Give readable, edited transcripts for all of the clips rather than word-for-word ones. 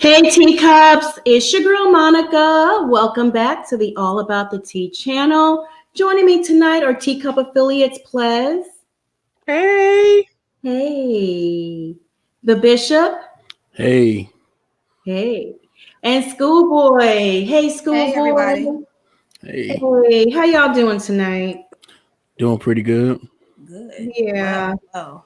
Hey teacups, it's your girl Monica. Welcome back to the All About the Tea channel. Joining me tonight are teacup affiliates, Plez. Hey. Hey. The Bishop. Hey. Hey. And Schoolboy. Hey, Hey, Schoolboy. everybody. Hey. Hey, how y'all doing tonight? Doing pretty good. Good. Yeah. Wow.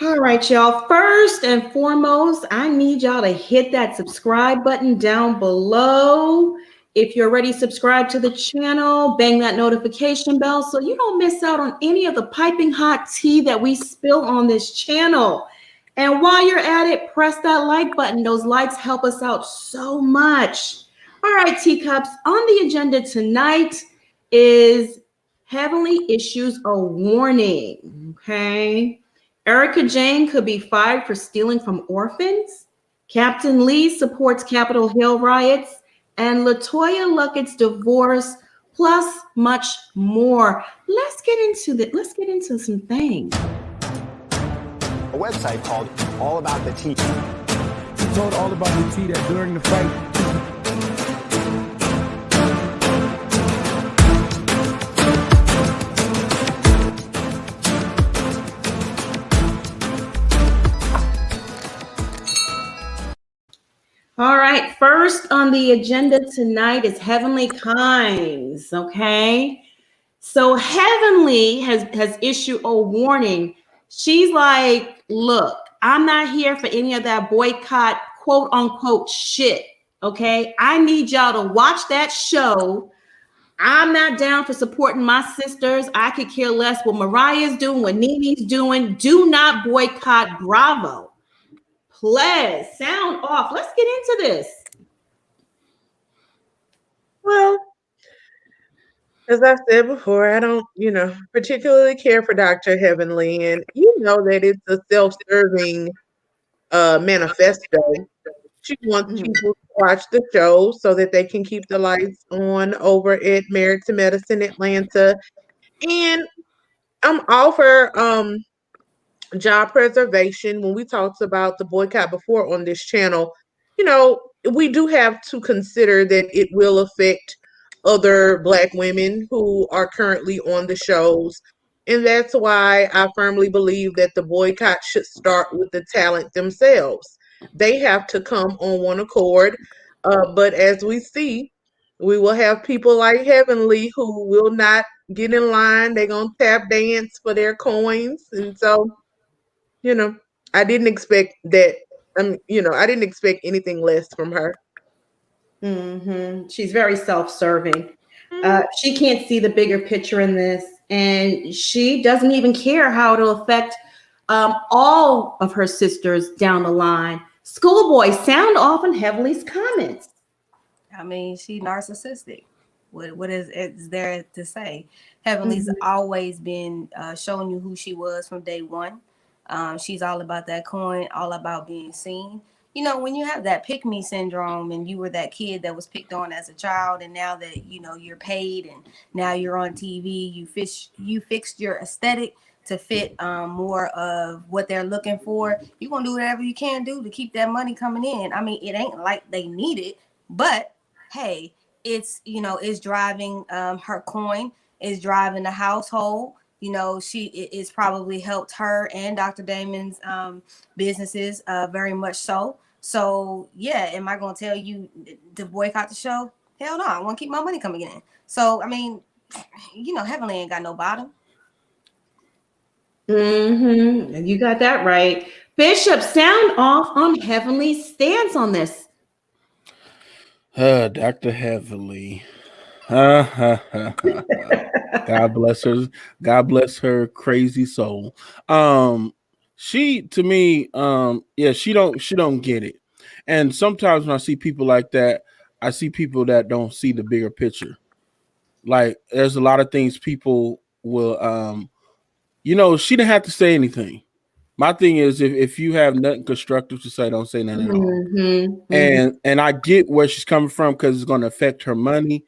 All right, y'all. First and foremost, I need y'all to hit that subscribe button down below. If you're already subscribed to the channel, bang that notification bell so you don't miss out on any of the piping hot tea that we spill on this channel. And while you're at it, press that like button. Those likes help us out so much. All right, teacups, on the agenda tonight is Heavenly Issues a Warning, okay? Erika Jayne could be fired for stealing from orphans. Captain Lee supports Capitol Hill riots, and LaToya Luckett's divorce, plus much more. Let's get into some things. A website called All About the Tea. She told all about the tea that during the fight. All right, first on the agenda tonight is Heavenly Kinds, okay? So Heavenly has issued a warning. She's like, look, I'm not here for any of that boycott, quote unquote, shit, okay? I need y'all to watch that show. I'm not down for supporting my sisters. I could care less what Mariah's doing, what Nene's doing. Do not boycott Bravo. Plez, sound off. Let's get into this. Well, as I said before, I don't, particularly care for Dr. Heavenly. And you know that it's a self-serving manifesto. She wants people to watch the show so that they can keep the lights on over at Married to Medicine Atlanta. And I'm all for job preservation. When we talked about the boycott before on this channel, we do have to consider that it will affect other Black women who are currently on the shows. And that's why I firmly believe that the boycott should start with the talent themselves. They have to come on one accord. But as we see, we will have people like Heavenly who will not get in line. They're going to tap dance for their coins. And so, I didn't expect that. I didn't expect anything less from her. She's very self-serving. She can't see the bigger picture in this, and she doesn't even care how it'll affect all of her sisters down the line. Schoolboy, sound off on Heavenly's comments. I mean, she narcissistic. What is there to say? Heavenly's always been showing you who she was from day one. She's all about that coin, all about being seen. When you have that pick me syndrome and you were that kid that was picked on as a child, and now that you're paid and now you're on TV, you fixed your aesthetic to fit more of what they're looking for. You're gonna do whatever you can do to keep that money coming in. I mean, it ain't like they need it, but hey, it's driving her coin, is driving the household. It's probably helped her and Dr. Damon's businesses very much so. So yeah, am I gonna tell you to boycott the show? Hell no, I want to keep my money coming in. So I mean, Heavenly ain't got no bottom. You got that right. Bishop, sound off on Heavenly's stance on this. Dr. Heavenly. God bless her. God bless her crazy soul. She to me, she don't get it. And sometimes when I see people like that, I see people that don't see the bigger picture. Like there's a lot of things people will she didn't have to say anything. My thing is if you have nothing constructive to say, don't say nothing at all. And I get where she's coming from because it's going to affect her money,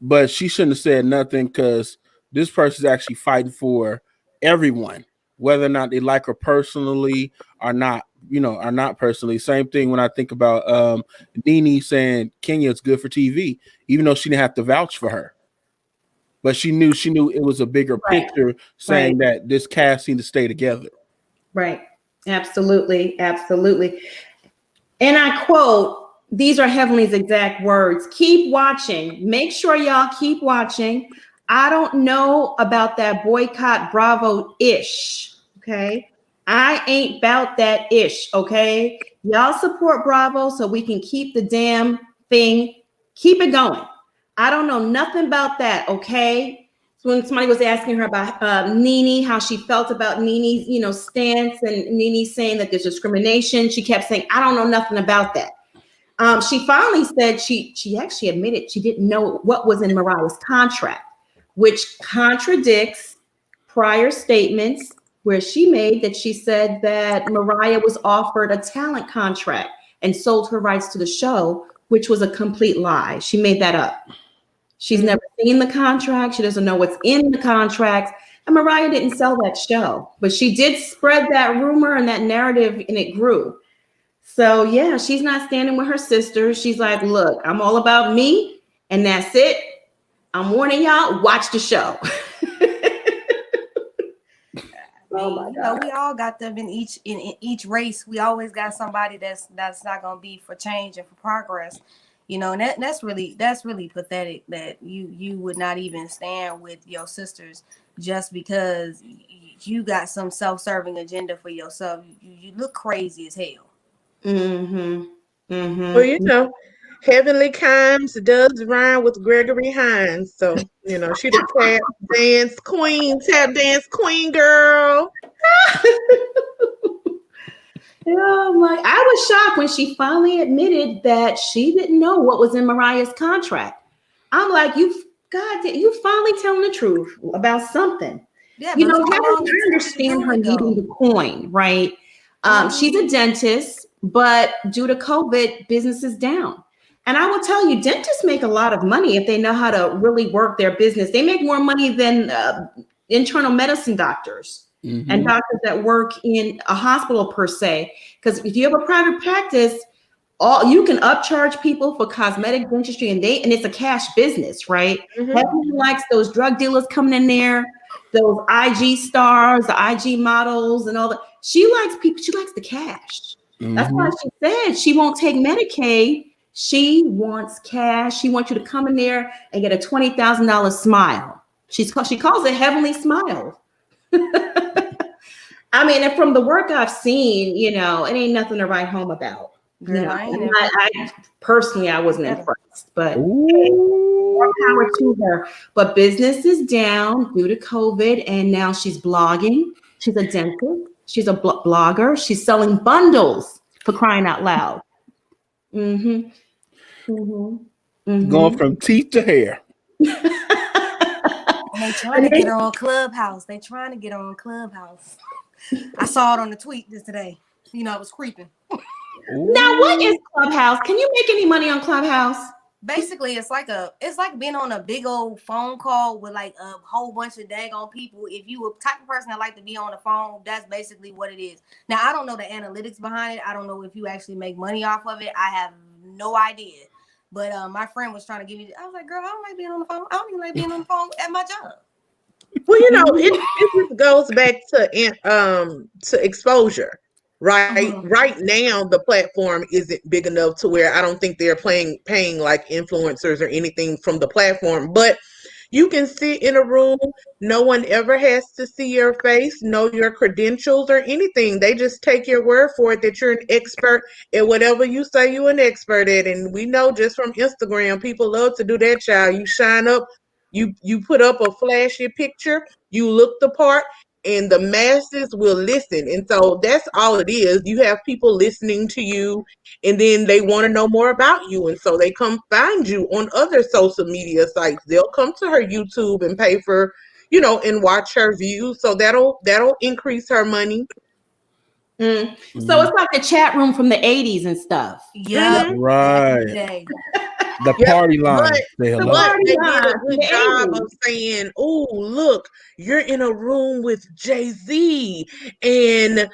but she shouldn't have said nothing because this person's actually fighting for everyone, whether or not they like her personally or not. are not personally. Same thing when I think about Nene saying Kenya's good for TV, even though she didn't have to vouch for her. But she knew it was a bigger picture saying that this cast needs to stay together. Right. Absolutely. Absolutely. And I quote, these are Heavenly's exact words. Keep watching. Make sure y'all keep watching. I don't know about that boycott Bravo-ish. Okay. I ain't about that ish. Okay. Y'all support Bravo so we can keep the damn thing. Keep it going. I don't know nothing about that. Okay. So when somebody was asking her about Nene, how she felt about Nene's, stance, and Nene saying that there's discrimination, she kept saying, I don't know nothing about that. She finally said she actually admitted she didn't know what was in Mariah's contract, which contradicts prior statements where she said that Mariah was offered a talent contract and sold her rights to the show, which was a complete lie. She made that up. She's never seen the contract. She doesn't know what's in the contract. And Mariah didn't sell that show, but she did spread that rumor and that narrative, and it grew. So yeah, she's not standing with her sister. She's like, look, I'm all about me, and that's it. I'm warning y'all, watch the show. We all got them in each race. We always got somebody that's not gonna be for change and for progress. And that's really pathetic that you would not even stand with your sisters just because you got some self-serving agenda for yourself. You look crazy as hell. Mm-hmm. Mm-hmm. Well, Heavenly Kimes does rhyme with Gregory Hines. So, she the tap dance queen girl. I was shocked when she finally admitted that she didn't know what was in Mariah's contract. I'm like, you finally telling the truth about something. Yeah, I understand her needing the coin, right? She's a dentist, but due to COVID, business is down. And I will tell you, dentists make a lot of money if they know how to really work their business. They make more money than internal medicine doctors and doctors that work in a hospital per se. Because if you have a private practice, you can upcharge people for cosmetic dentistry, and it's a cash business, right? Everyone likes those drug dealers coming in there, those IG stars, the IG models, and all that. She likes people. She likes the cash. That's why she said she won't take Medicaid. She wants cash. She wants you to come in there and get a $20,000 smile. She calls it Heavenly Smile. I mean, and from the work I've seen, it ain't nothing to write home about. I personally, I wasn't impressed, but more power to her. But business is down due to COVID, and now she's blogging. She's a dentist. She's a blogger. She's selling bundles, for crying out loud. Going from teeth to hair. They trying to get her on Clubhouse. I saw it on the tweet today. It was creeping. Now, what is Clubhouse? Can you make any money on Clubhouse? Basically, it's like being on a big old phone call with like a whole bunch of daggone people. If you a type of person that like to be on the phone, that's basically what it is. Now, I don't know the analytics behind it. I don't know if you actually make money off of it. I have no idea. But my friend was trying to give me. I was like, girl, I don't like being on the phone. I don't even like being on the phone at my job. Well, it just goes back to exposure. Right. Right now, the platform isn't big enough to where I don't think they're paying like influencers or anything from the platform. But you can sit in a room. No one ever has to see your face, know your credentials or anything. They just take your word for it that you're an expert at whatever you say you're an expert at. And we know just from Instagram, people love to do that, child. You shine up, you put up a flashy picture, you look the part, and the masses will listen. And so that's all it is. You have people listening to you, and then they want to know more about you. And so they come find you on other social media sites. They'll come to her YouTube and pay for, and watch her views. So that'll increase her money. So it's like the chat room from the 80s and stuff. Yeah. Right. The Yep, party line. but Say The hello. party they did a line, good the job 80s. of saying, "Oh, look, you're in a room with Jay-Z and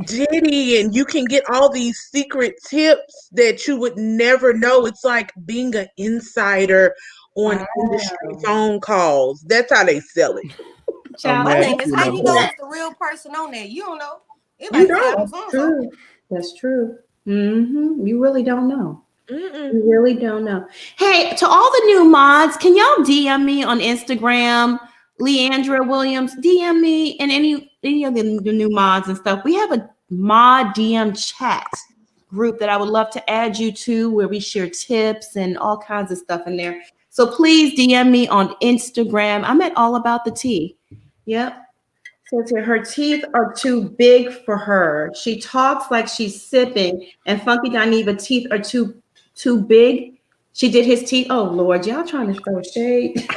Diddy, and you can get all these secret tips that you would never know." It's like being an insider on industry phone calls. That's how they sell it. Child, My I thing didn't is, Imagine how a you know boy. it's the real person on there? You don't know. It You might say don't. I'm so That's and so. true. That's true. You really don't know. Mm-mm. You really don't know. Hey, to all the new mods, can y'all DM me on Instagram, Leandra Williams? DM me and any of the new mods and stuff. We have a mod DM chat group that I would love to add you to, where we share tips and all kinds of stuff in there. So please DM me on Instagram. I'm at All About the Tea. Yep. Says here, her teeth are too big for her. She talks like she's sipping, and Funky Dineva teeth are too big. She did his teeth. Oh Lord, y'all trying to throw shade.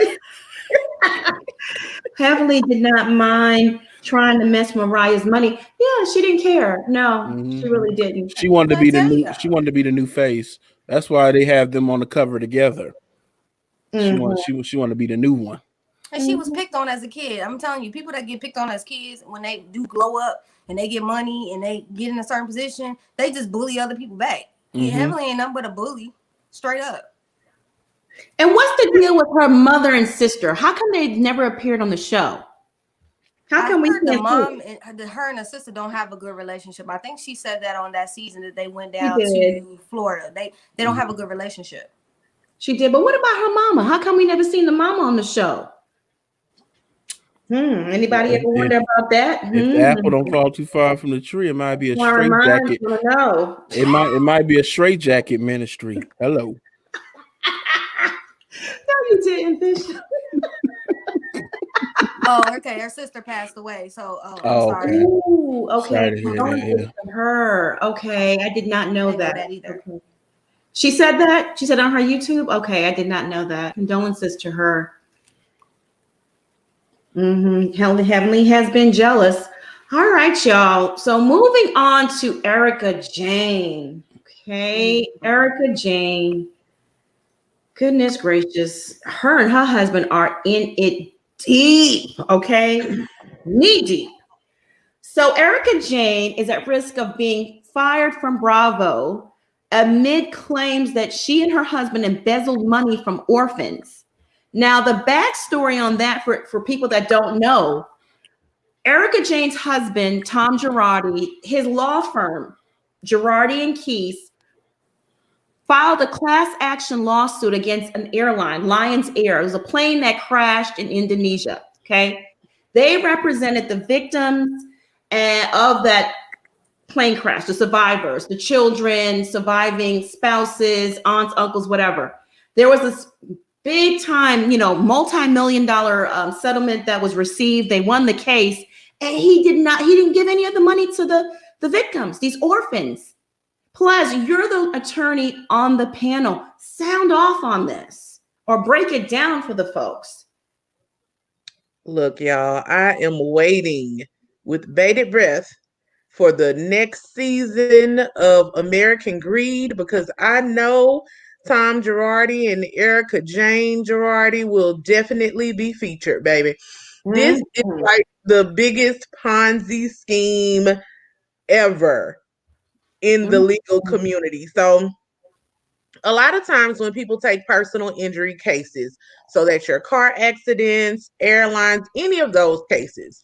Heavenly did not mind trying to mess Mariah's money. Yeah, she didn't care. No, she really didn't. She wanted to I be the tell new. ya. She wanted to be the new face. That's why they have them on the cover together. She wanted. She wanted to be the new one. And she was picked on as a kid. I'm telling you, people that get picked on as kids, when they do glow up and they get money and they get in a certain position, they just bully other people back. Yeah, Heavenly ain't nothing but a bully, straight up. And what's the deal with her mother and sister? How come they never appeared on the show? How I come we heard the can't mom see it? and her and the sister don't have a good relationship. I think she said that on that season that they went She down did. to Florida. They don't have a good relationship. She did. But what about her mama? How come we never seen the mama on the show? Anybody ever wonder about that? If the apple don't fall too far from the tree, it might be a straight jacket. No. It might be a straight jacket ministry. Hello. No, you didn't, Bishop. Oh, okay. Her sister passed away, so I'm sorry. Okay. Ooh, okay. Sorry to hear that, Condolences to her. Okay, I did not know I didn't know that. that either. Okay. She said that? She said on her YouTube? Okay, I did not know that. Condolences to her. Heavenly has been jealous. All right, y'all. So moving on to Erika Jayne. Okay, Erika Jayne. Goodness gracious. Her and her husband are in it deep. Okay, knee deep. So Erika Jayne is at risk of being fired from Bravo amid claims that she and her husband embezzled money from orphans. Now, the backstory on that for people that don't know, Erika Jayne's husband, Tom Girardi, his law firm, Girardi and Keys, filed a class action lawsuit against an airline, Lions Air. It was a plane that crashed in Indonesia. Okay. They represented the victims of that plane crash, the survivors, the children, surviving spouses, aunts, uncles, whatever. There was this big time, multi-million dollar settlement that was received. They won the case, and he didn't give any of the money to the victims, these orphans. Plus, you're the attorney on the panel. Sound off on this or break it down for the folks. Look, y'all, I am waiting with bated breath for the next season of American Greed, because I know Tom Girardi and Erika Jayne Girardi will definitely be featured, baby. This is like the biggest Ponzi scheme ever in the legal community. So a lot of times when people take personal injury cases, so that's your car accidents, airlines, any of those cases,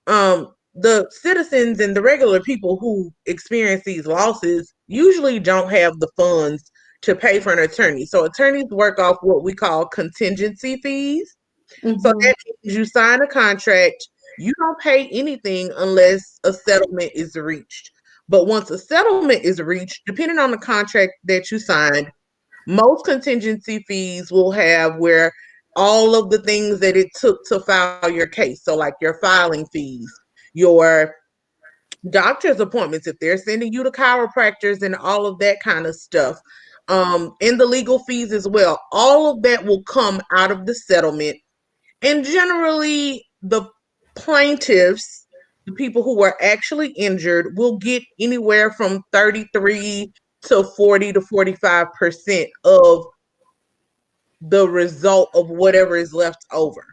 the citizens and the regular people who experience these losses usually don't have the funds to pay for an attorney. So attorneys work off what we call contingency fees. So that means you sign a contract, you don't pay anything unless a settlement is reached. But once a settlement is reached, depending on the contract that you signed, most contingency fees will have where all of the things that it took to file your case. So like your filing fees, your doctor's appointments, if they're sending you to chiropractors and all of that kind of stuff, and the legal fees as well. All of that will come out of the settlement. And generally, the plaintiffs, the people who were actually injured, will get anywhere from 33 to 40 to 45% of the result of whatever is left over.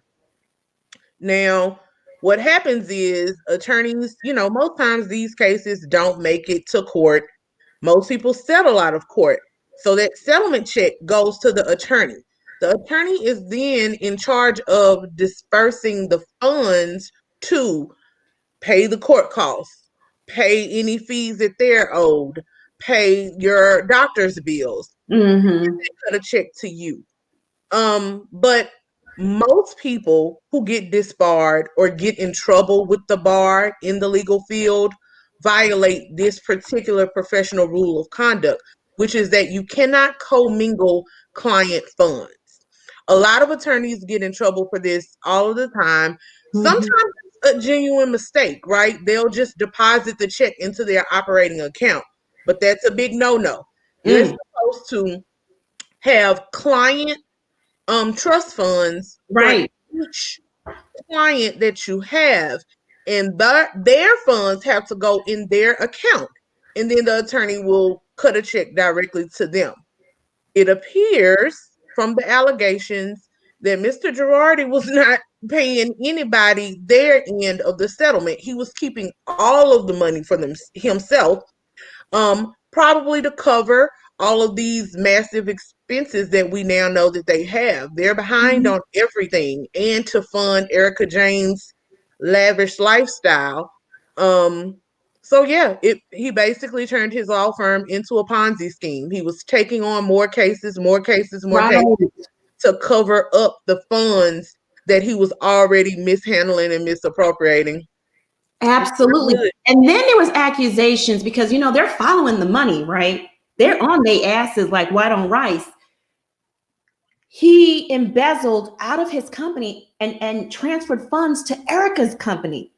Now, what happens is attorneys, most times these cases don't make it to court. Most people settle out of court. So that settlement check goes to the attorney. The attorney is then in charge of dispersing the funds to pay the court costs, pay any fees that they're owed, pay your doctor's bills, Mm-hmm. cut a check to you. But most people who get disbarred or get in trouble with the bar in the legal field violate this particular professional rule of conduct, which is that you cannot commingle client funds. A lot of attorneys get in trouble for this all of the time. Sometimes it's a genuine mistake, right? They'll just deposit the check into their operating account, but that's a big no-no. You're supposed to have client trust funds Right. for each client that you have, and their funds have to go in their account, and then the attorney will cut a check directly to them. It appears from the allegations that Mr. Girardi was not paying anybody their end of the settlement. He was keeping all of the money for himself, probably to cover all of these massive expenses that we now know that they have. They're behind on everything, and to fund Erika Jayne's lavish lifestyle. So yeah, he basically turned his law firm into a Ponzi scheme. He was taking on more cases to cover up the funds that he was already mishandling and misappropriating. Absolutely. And then there was accusations because, they're following the money, right? They're on their asses like white on rice. He embezzled out of his company and transferred funds to Erika's company,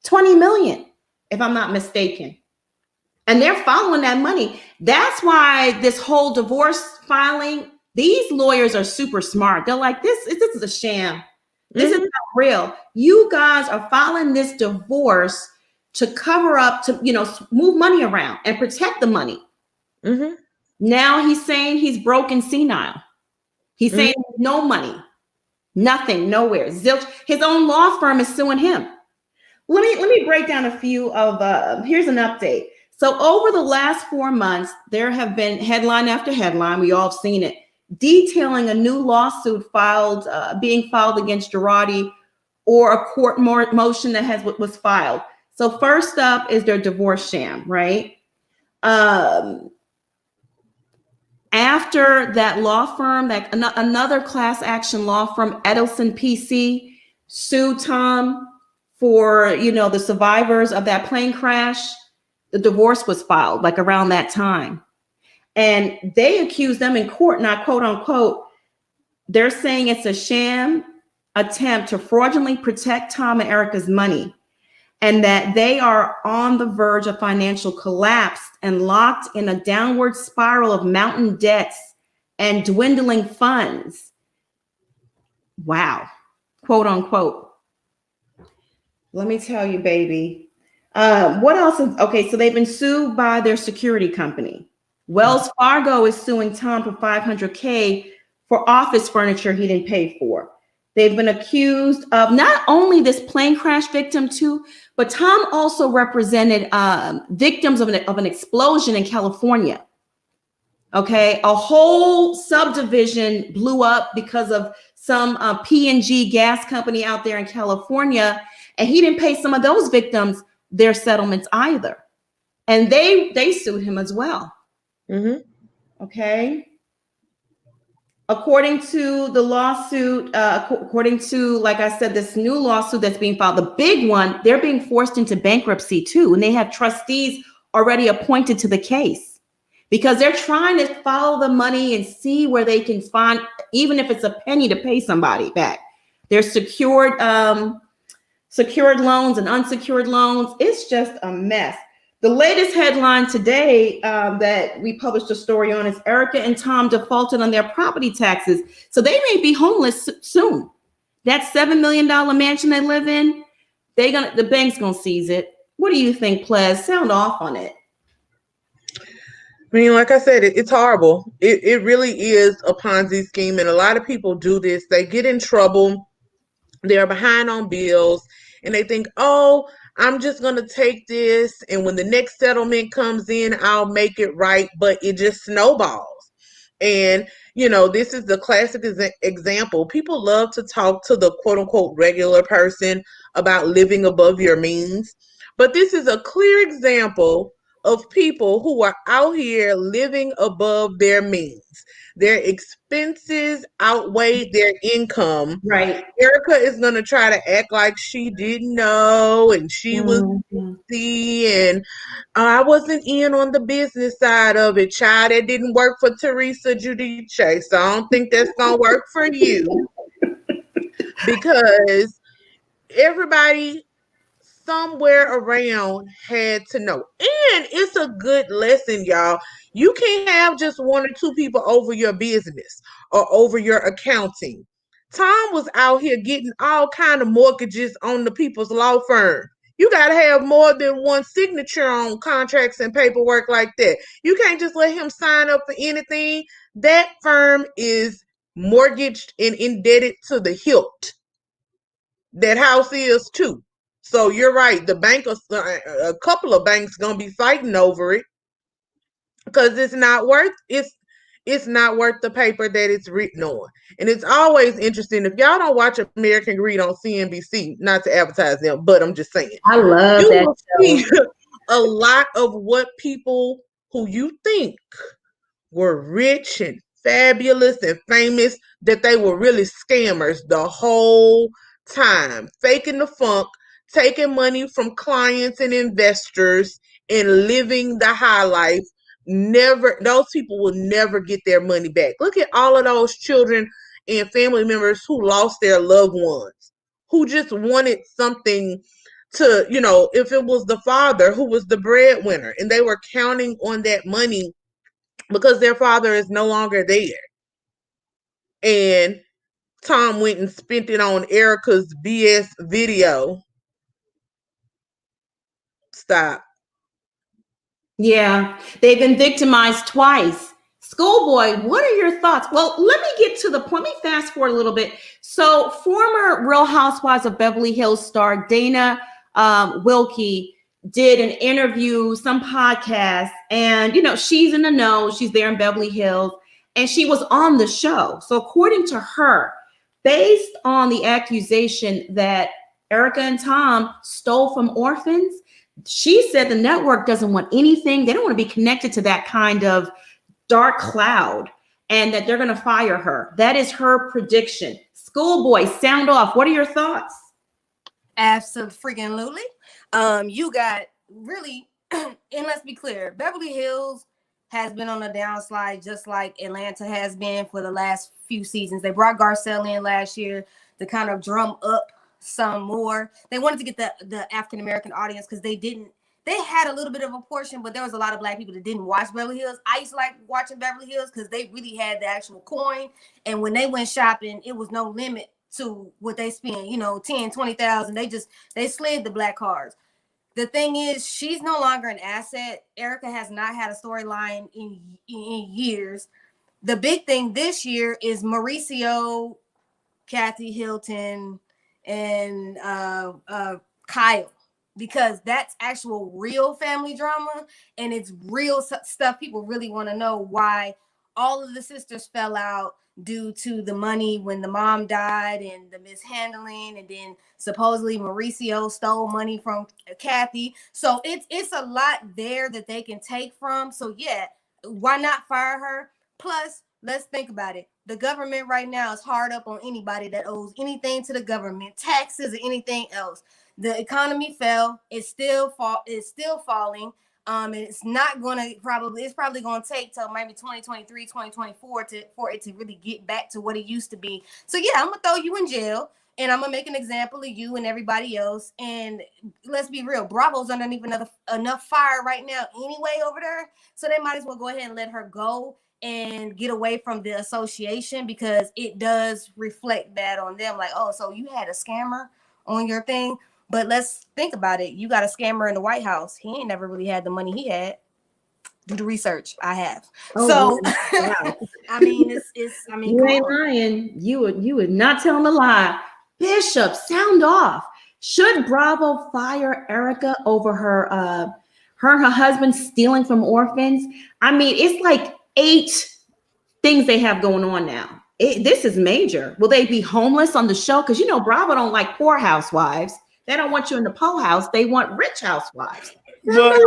20 million, if I'm not mistaken. And they're following that money. That's why this whole divorce filing, these lawyers are super smart. They're like, this is a sham. This is not real. You guys are filing this divorce to cover up, to, move money around and protect the money. Now he's saying he's broke and senile. He's saying no money, nothing, nowhere, zilch. His own law firm is suing him. Let me break down a few of, here's an update. So over the last 4 months, there have been headline after headline, we all have seen it, detailing a new lawsuit being filed against Girardi, or a court motion that was filed. So first up is their divorce sham, right? After that law firm, another class action law firm, Edelson PC, sued Tom for, the survivors of that plane crash, the divorce was filed like around that time. And they accused them in court, not quote unquote, they're saying it's a sham attempt to fraudulently protect Tom and Erika's money, and that they are on the verge of financial collapse and locked in a downward spiral of mountain debts and dwindling funds. Wow, quote unquote. Let me tell you, baby. What else is okay? So they've been sued by their security company. Wells Fargo is suing Tom for $500K for office furniture he didn't pay for. They've been accused of not only this plane crash victim too, but Tom also represented victims of an explosion in California. Okay, a whole subdivision blew up because of some P&G gas company out there in California, and he didn't pay some of those victims their settlements either, and they sued him as well. Okay. According to the lawsuit, according to, like I said, this new lawsuit that's being filed, the big one, they're being forced into bankruptcy too. And they have trustees already appointed to the case because they're trying to follow the money and see where they can find, even if it's a penny, to pay somebody back. There's secured loans and unsecured loans. It's just a mess. The latest headline today that we published a story on is Erika and Tom defaulted on their property taxes. So they may be homeless soon. That $7 million mansion they live in, the bank's gonna seize it. What do you think, Ples? Sound off on it. I mean, like I said, it's horrible. It really is a Ponzi scheme, and a lot of people do this. They get in trouble, they're behind on bills, and they think, oh, I'm just going to take this, and when the next settlement comes in, I'll make it right, but it just snowballs. And, this is the classic example. People love to talk to the quote unquote regular person about living above your means. But this is a clear example of people who are out here living above their means. Their expenses outweigh their income. Right. Erika is going to try to act like she didn't know and she was busy, and I wasn't in on the business side of it, child. It didn't work for Teresa Giudice, so I don't think that's going to work for you, because everybody somewhere around had to know. And it's a good lesson, y'all. You can't have just one or two people over your business or over your accounting. Tom was out here getting all kind of mortgages on the people's law firm. You got to have more than one signature on contracts and paperwork like that. You can't just let him sign up for anything. That firm is mortgaged and indebted to the hilt. That house is too. So you're right. The bank, a couple of banks, gonna be fighting over it because it's not worth the paper that it's written on. And it's always interesting, if y'all don't watch American Greed on CNBC, not to advertise them, but I'm just saying, I love you that will see a lot of what people who you think were rich and fabulous and famous, that they were really scammers the whole time, faking the funk, taking money from clients and investors and living the high life. Those people will never get their money back. Look at all of those children and family members who lost their loved ones, who just wanted something to, if it was the father who was the breadwinner and they were counting on that money because their father is no longer there. And Tom went and spent it on Erika's BS video. Stop. Yeah, they've been victimized twice. Schoolboy, what are your thoughts? Well, let me get to the point. Let me fast forward a little bit. So, former Real Housewives of Beverly Hills star Dana Wilkie did an interview, some podcast, and she's in the know. She's there in Beverly Hills, and she was on the show. So, according to her, based on the accusation that Erika and Tom stole from orphans, she said the network doesn't want anything. They don't want to be connected to that kind of dark cloud, and that they're going to fire her. That is her prediction. Schoolboy, sound off. What are your thoughts? Absolutely. You got really, and let's be clear, Beverly Hills has been on a downslide just like Atlanta has been for the last few seasons. They brought Garcelle in last year to kind of drum up some more. They wanted to get the African American audience because they had a little bit of a portion, but there was a lot of black people that didn't watch Beverly Hills. I used to like watching Beverly Hills because they really had the actual coin, and when they went shopping, it was no limit to what they spent, 10, 20,000. They slid the black cars. The thing is, she's no longer an asset. Erika has not had a storyline in years. The big thing this year is Mauricio, Kathy Hilton, and Kyle, because that's actual real family drama, and it's real stuff. People really want to know why all of the sisters fell out due to the money when the mom died and the mishandling, and then supposedly Mauricio stole money from Kathy. So it's a lot there that they can take from. So yeah, why not fire her? Plus, let's think about it. The government right now is hard up on anybody that owes anything to the government, taxes or anything else. The economy fell. It's still falling. It's not going to it's probably going to take till maybe 2023, 2024 for it to really get back to what it used to be. So yeah, I'm going to throw you in jail, and I'm going to make an example of you and everybody else. And let's be real, Bravo's underneath enough fire right now anyway over there. So they might as well go ahead and let her go and get away from the association, because it does reflect bad on them. Like, oh, so you had a scammer on your thing. But let's think about it. You got a scammer in the White House. He ain't never really had the money he had. do the research. I have. Oh, So wow. I mean, You ain't lying. You would not telling a lie. Bishop, sound off. Should Bravo fire Erika over her and her husband stealing from orphans? I mean, it's like 8 things they have going on now. This is major. Will they be homeless on the show? Because Bravo don't like poor housewives. They don't want you in the po house. They want rich housewives. But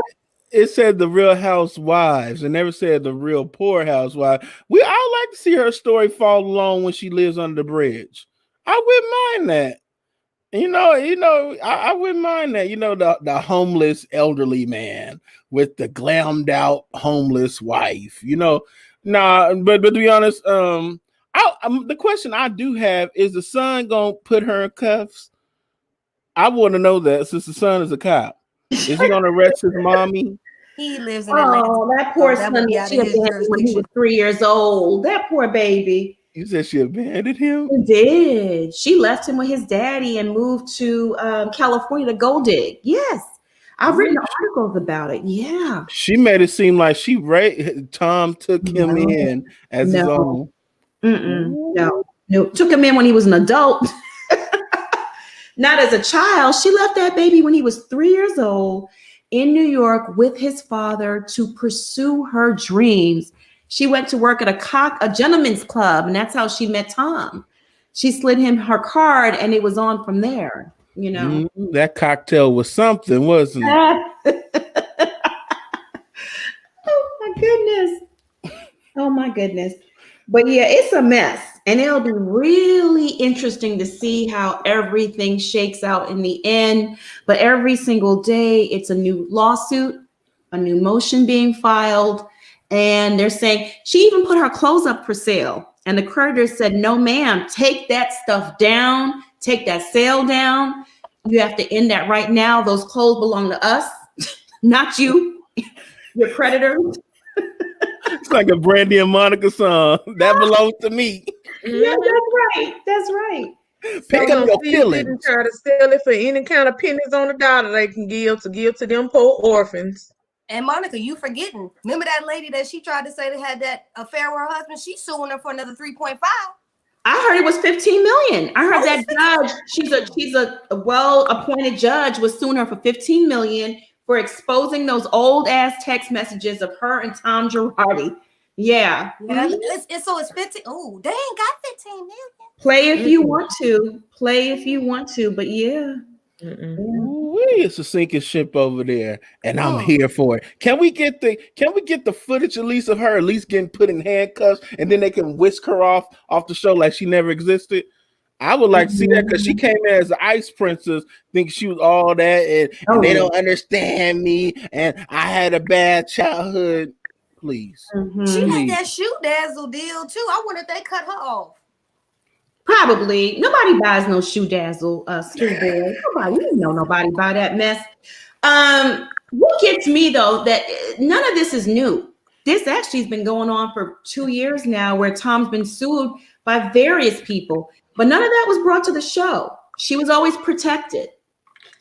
it said the Real Housewives. It never said the real poor housewife. I like to see her story fall along when she lives under the bridge. I wouldn't mind that. I wouldn't mind that. The homeless elderly man with the glammed out homeless wife. Nah. But to be honest, the question I do have is: the son gonna put her in cuffs? I want to know that since the son is a cop. Is he gonna arrest his mommy? He lives in Atlanta. Oh, that poor son that she abandoned when he was 3 years old. That poor baby. You said she abandoned him? She did. She left him with his daddy and moved to California to gold dig. Yes. I've written articles about it. Yeah. She made it seem like Tom took him in as his own. No. Took him in when he was an adult. Not as a child. She left that baby when he was 3 years old in New York with his father to pursue her dreams. She went to work at a gentleman's club, and that's how she met Tom. She slid him her card, and it was on from there. That cocktail was something, wasn't it? Oh my goodness. But yeah, it's a mess, and it'll be really interesting to see how everything shakes out in the end. But every single day, it's a new lawsuit, a new motion being filed. And they're saying she even put her clothes up for sale. And the creditor said, no, ma'am, take that stuff down. Take that sale down. You have to end that right now. Those clothes belong to us, not you, your creditors. It's like a Brandy and Monica song. That belongs to me. Yeah, that's right. That's right. Pick up your feelings. And try to sell it for any kind of pennies on the dollar they can give to them poor orphans. And Monica, you forgetting? Remember that lady that she tried to say that had that affair with her husband? She's suing her for another 3.5. I heard it was 15 million. I heard that judge, she's a well-appointed judge, was suing her for 15 million for exposing those old ass text messages of her and Tom Girardi. Yeah. It's 15. Oh, they ain't got 15 million. Play if you want to, but yeah. It's a sinking ship over there, and I'm here for it. Can we get the footage at least of her at least getting put in handcuffs, and then they can whisk her off the show like she never existed? I would like to see that, because she came in as an ice princess, think she was all that, and they don't understand me, and I had a bad childhood. Please. She had that shoe dazzle deal too. I wonder if they cut her off. Probably. Nobody buys no shoe dazzle schoolboy. Nobody buy that mess. What gets me though, that none of this is new. This actually has been going on for 2 years now, where Tom's been sued by various people, but none of that was brought to the show. She was always protected,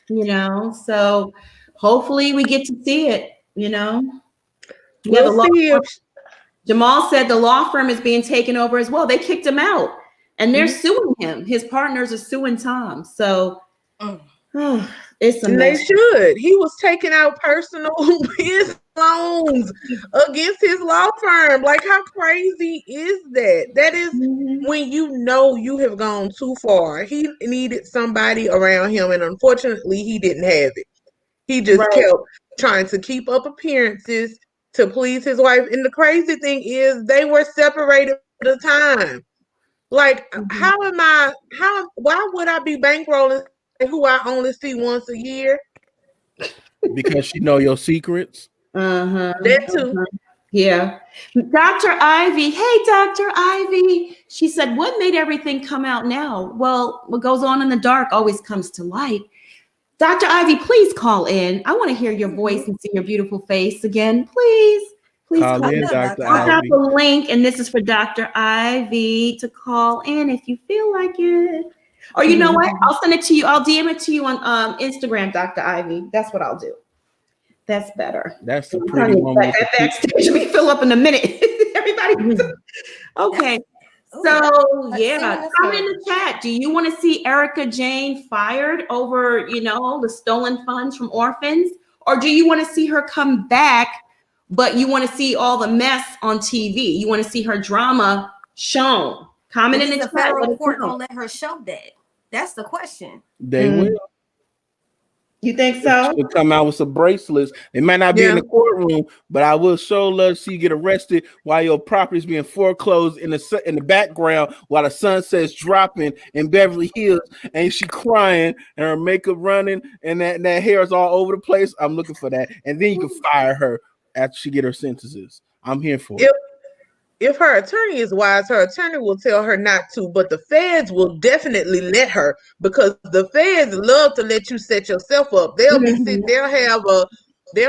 so hopefully we get to see it, We'll see. Jamal said the law firm is being taken over as well. They kicked him out. And they're suing him. His partners are suing Tom. So it's a mess. They should. He was taking out personal business loans against his law firm. Like, how crazy is that? That is when you have gone too far. He needed somebody around him, and unfortunately, he didn't have it. He just kept trying to keep up appearances to please his wife. And the crazy thing is, they were separated at the time. Like, why would I be bankrolling who I only see once a year? Because she know your secrets. That too. Yeah. Dr. Ivy. Hey, Dr. Ivy. She said, what made everything come out now? Well, what goes on in the dark always comes to light. Dr. Ivy, please call in. I want to hear your voice and see your beautiful face again. Please call in, Dr. Ivy. I'll drop a link, and this is for Dr. Ivy to call in if you feel like it. Or you know what? I'll send it to you. I'll DM it to you on Instagram, Dr. Ivy. That's what I'll do. That's better. That's the I'm pretty telling you, woman. that backstage will be fill up in a minute. Everybody. Okay. So yeah, come in the chat. Do you want to see Erika Jayne fired over, the stolen funds from orphans? Or do you want to see her come back, but you want to see all the mess on TV? You want to see her drama shown? Comment in the chat. Federal court gonna let her show that? That's the question. They will. You think so? She'll come out with some bracelets. They might not be in the courtroom, but I will show love. See you get arrested while your property is being foreclosed in the background while the sunset's dropping in Beverly Hills, and she crying and her makeup running and that hair is all over the place. I'm looking for that, and then you can fire her after she get her sentences. I'm here for it. If her attorney is wise, her attorney will tell her not to, but the feds will definitely let her, because the feds love to let you set yourself up. They'll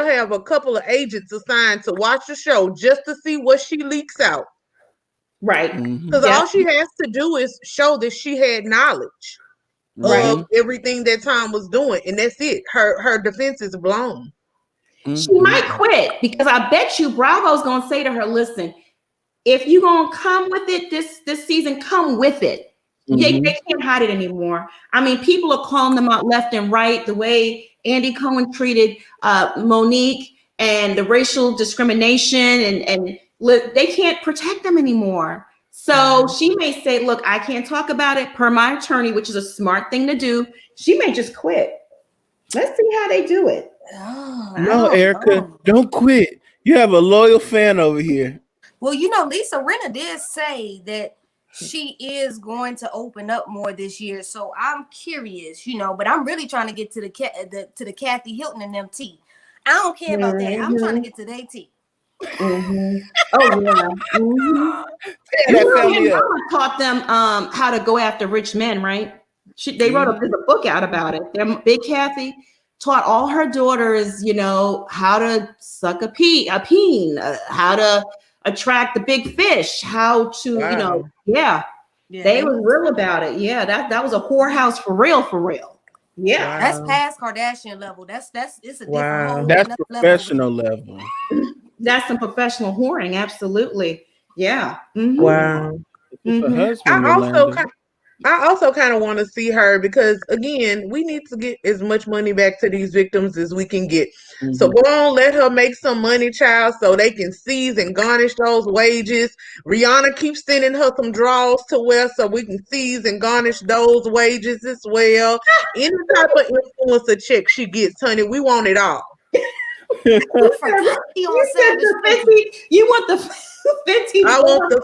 have a couple of agents assigned to watch the show just to see what she leaks out. Right. Because all she has to do is show that she had knowledge of everything that Tom was doing, and that's it. Her defense is blown. She might quit, because I bet you Bravo's gonna say to her, listen, if you're gonna come with it this season, come with it. They can't hide it anymore. I mean, people are calling them out left and right, the way Andy Cohen treated Monique and the racial discrimination, and they can't protect them anymore. So she may say, look, I can't talk about it per my attorney, which is a smart thing to do. She may just quit. Let's see how they do it. No, Erika, don't quit. You have a loyal fan over here. Well, Lisa Rinna did say that she is going to open up more this year, so I'm curious, but I'm really trying to get to the Kathy Hilton and them tea. I don't care about that. I'm trying to get to their tea. Oh yeah. Mama taught them how to go after rich men, right? They wrote a book out about it. Big Kathy taught all her daughters, how to suck a peen, how to attract the big fish, how to, they were real about it. Yeah, that was a whorehouse for real. Yeah, that's past Kardashian level. That's it's a different whole. That's professional level. That's some professional whoring, absolutely. Yeah. Wow. I also kind of want to see her, because again, we need to get as much money back to these victims as we can get. So go on, let her make some money, child, so they can seize and garnish those wages. Rihanna keeps sending her some draws to wear so we can seize and garnish those wages as well. Any type of influencer check she gets, honey, we want it all. You want the Fenty? I want the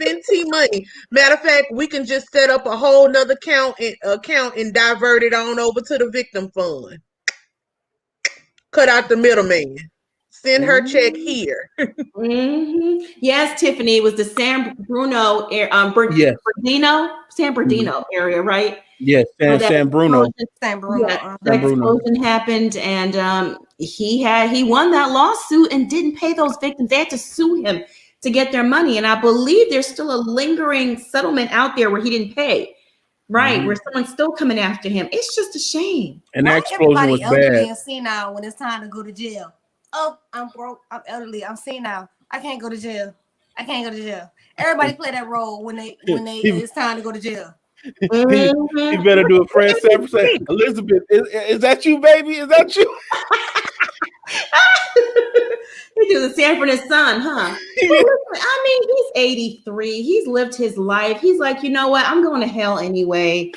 Fenty money. Matter of fact, we can just set up a whole nother account and divert it on over to the victim fund. Cut out the middleman. Send her check here. Yes, Tiffany, it was the San Bruno, San Bernardino area, right? Yes, San Bruno. San Bruno. Yeah, that explosion happened, and he won that lawsuit and didn't pay those victims. They had to sue him to get their money, and I believe there's still a lingering settlement out there where he didn't pay. Right, where someone's still coming after him. It's just a shame. And that explosion was bad. And senile when it's time to go to jail. Oh, I'm broke. I'm elderly. I'm senile. I can't go to jail. Everybody play that role when it's time to go to jail. You better do a Fred Sanford say, Elizabeth, is that you, baby? Is that you? He do the Sanford and Son, huh? I mean, he's 83. He's lived his life. He's like, you know what? I'm going to hell anyway.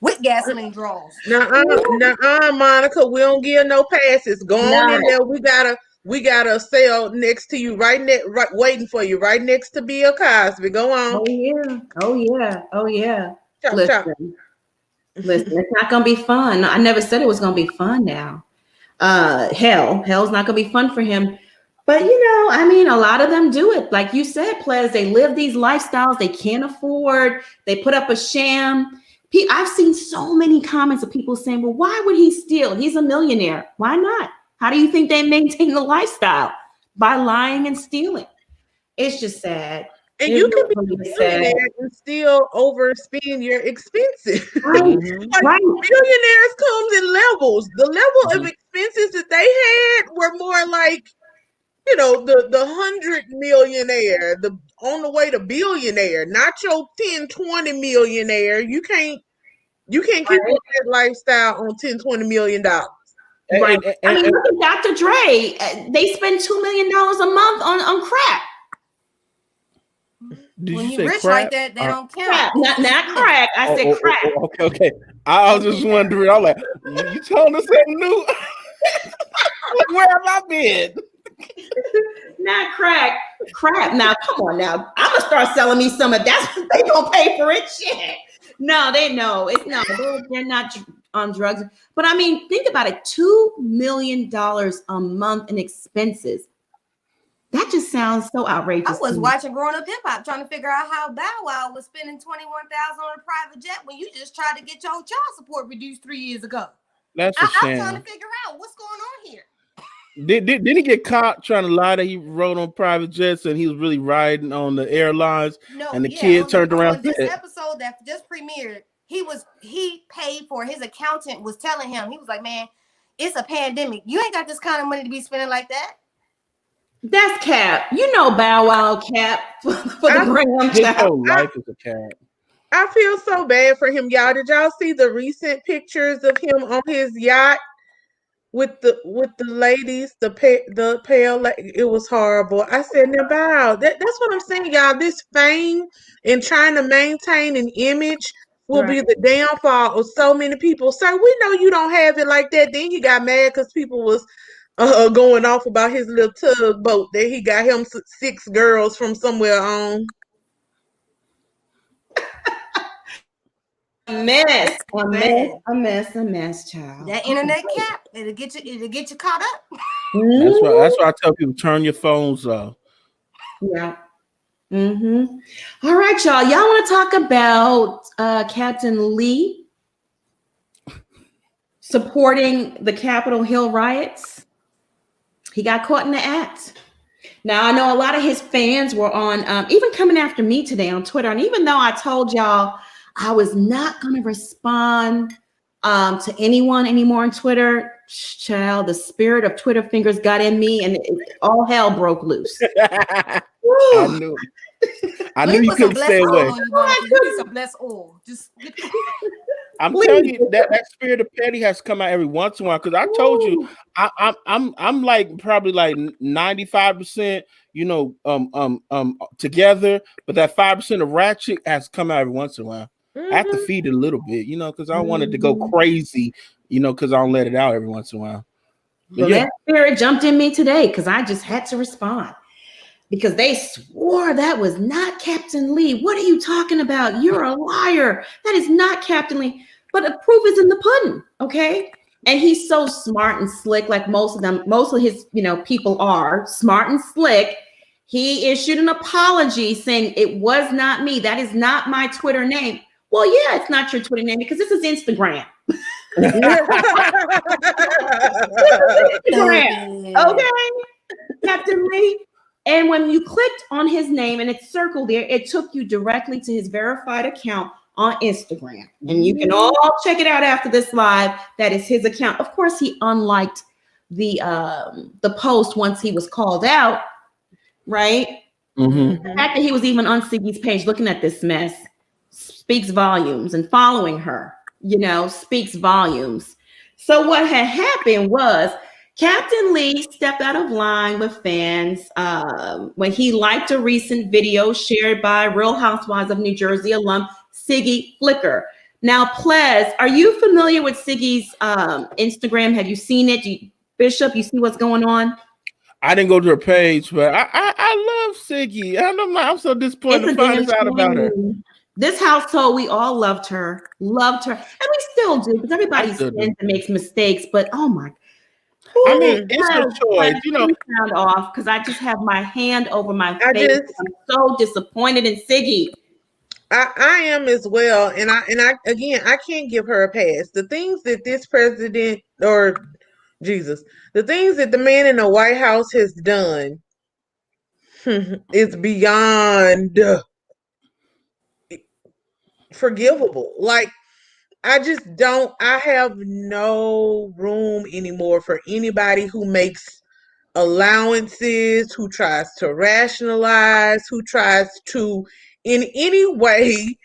With gasoline draws. Monica, we don't give no passes. Go on in there. We got a cell next to you, right waiting for you, right next to Bill Cosby. Go on. Oh yeah. Chop. Listen, it's not gonna be fun. I never said it was gonna be fun now. Hell's not gonna be fun for him. But I mean, a lot of them do it. Like you said, Ples, they live these lifestyles they can't afford. They put up a sham. I've seen so many comments of people saying, well, why would he steal? He's a millionaire. Why not? How do you think they maintain the lifestyle? By lying and stealing. It's just sad. And It you can be really a sad. millionaire and still overspend your expenses. Right, Like right. millionaires comes in levels. The level of expenses that they had were more like, you know, the 100 millionaire, the on the way to billionaire, not your 10-20 millionaire. You can't keep up that lifestyle on $10-20 million. Right. I mean, And look at Dr. Dre. They spend $2 million a month on crack. did When you you say rich crap? like that, they Or- don't Crap, count. not crack. I said crack. okay. I was just wondering. I'm like, you telling us something new? Like, where have I been? Not crack. Crap. Now, come on now. I'm gonna start selling me some of that's what they gonna pay for it. Shit. No, they know. It's no, they're not on drugs. But I mean, think about it. $2 million a month in expenses. That just sounds so outrageous. I was to me. watching Growing Up Hip Hop trying to figure out how Bow Wow was spending $21,000 on a private jet when you just tried to get your child support reduced 3 years ago. That's a I'm shame. trying to figure out what's going on here. Did he get caught trying to lie that he rode on private jets and he was really riding on the airlines? No, and the kid turned around. On this episode that just premiered, he paid for it. His accountant was telling him, he was like, man, it's a pandemic. You ain't got this kind of money to be spending like that. That's Cap. You know Bow Wow Cap for the Graham His Child. whole life is a cat. I feel so bad for him, y'all. Did y'all see the recent pictures of him on his yacht with the ladies, the pale? It was horrible. I said, now, Bow, that's what I'm saying, y'all. This fame and trying to maintain an image will be the downfall of so many people. Sir, we know you don't have it like that. Then he got mad because people was going off about his little tugboat that he got him 6 girls from somewhere on. A mess, child. That internet cap, it'll get you caught up. That's why I tell people, turn your phones off. Yeah. All right, y'all. Y'all want to talk about Captain Lee supporting the Capitol Hill riots? He got caught in the act. Now, I know a lot of his fans were on, even coming after me today on Twitter. And even though I told y'all I was not going to respond to anyone anymore on Twitter, child, the spirit of Twitter fingers got in me and all hell broke loose. I knew you couldn't stay away. Some less oil. Just I'm telling you that spirit of petty has to come out every once in a while. Because I told you, I'm like probably like 95%, together, but that 5% of ratchet has to come out every once in a while. I have to feed it a little bit, because I don't want it to go crazy, because I don't let it out every once in a while. Well, that spirit jumped in me today because I just had to respond. Because they swore that was not Captain Lee. What are you talking about? You're a liar. That is not Captain Lee. But the proof is in the pudding, okay? And he's so smart and slick, like most of his, people are smart and slick. He issued an apology saying it was not me. That is not my Twitter name. Well, yeah, it's not your Twitter name because this is Instagram. Instagram, okay? Captain Lee. And when you clicked on his name and it's circled there, it took you directly to his verified account on Instagram. And you can all check it out after this live. That is his account. Of course, he unliked the post once he was called out, right? The fact that he was even on Siggy's page looking at this mess speaks volumes, and following her, speaks volumes. So what had happened was Captain Lee stepped out of line with fans when he liked a recent video shared by Real Housewives of New Jersey alum Siggy Flicker. Now, Plez, are you familiar with Siggy's Instagram? Have you seen it? Bishop, you see what's going on? I didn't go to her page, but I love Siggy. I'm so disappointed to find this out about her. This household, we all loved her, and we still do because everybody sins and makes mistakes. But oh my. I mean, it's her choice, Sound off because I just have my hand over my face. I'm so disappointed in Siggy. I am as well, and I can't give her a pass. The things that this president the things that the man in the White House has done is beyond forgivable. Like, I have no room anymore for anybody who makes allowances, who tries to rationalize, who tries to in any way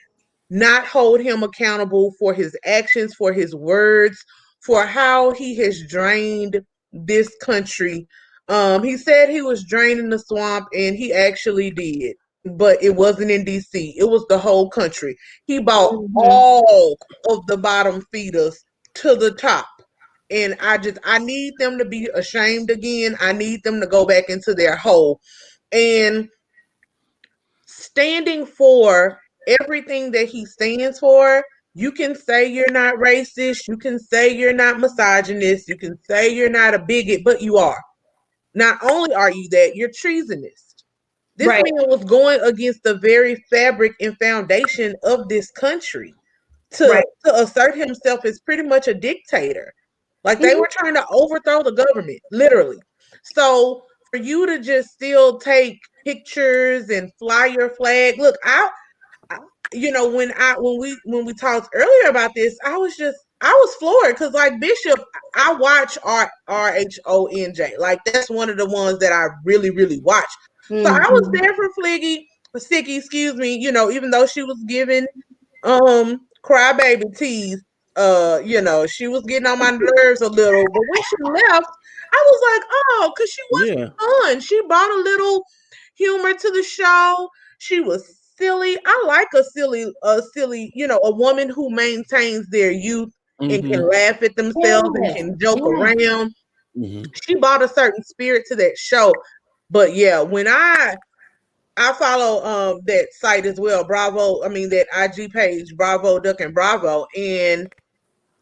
not hold him accountable for his actions, for his words, for how he has drained this country. He said he was draining the swamp, and he actually did, but it wasn't in DC. It was the whole country. He bought all of the bottom feeders to the top. And I need them to be ashamed again. I need them to go back into their hole. And standing for everything that he stands for, you can say you're not racist, you can say you're not misogynist, you can say you're not a bigot, but you are. Not only are you that, you're treasonous. This Right. man was going against the very fabric and foundation of this country to assert himself as pretty much a dictator. Like, they were trying to overthrow the government, literally. So for you to just still take pictures and fly your flag, look, when we talked earlier about this, I was floored because, like, Bishop, I watch RHOBH. Like, that's one of the ones that I really, really watch. So I was there for Siggy, excuse me, even though she was giving crybaby tease, she was getting on my nerves a little. But when she left, I was like, oh, because she was fun. She brought a little humor to the show. She was silly. I like a silly, a woman who maintains their youth and can laugh at themselves and can joke around. She brought a certain spirit to that show. But yeah, when I follow that site as well, that IG page, Bravo Duck and Bravo, and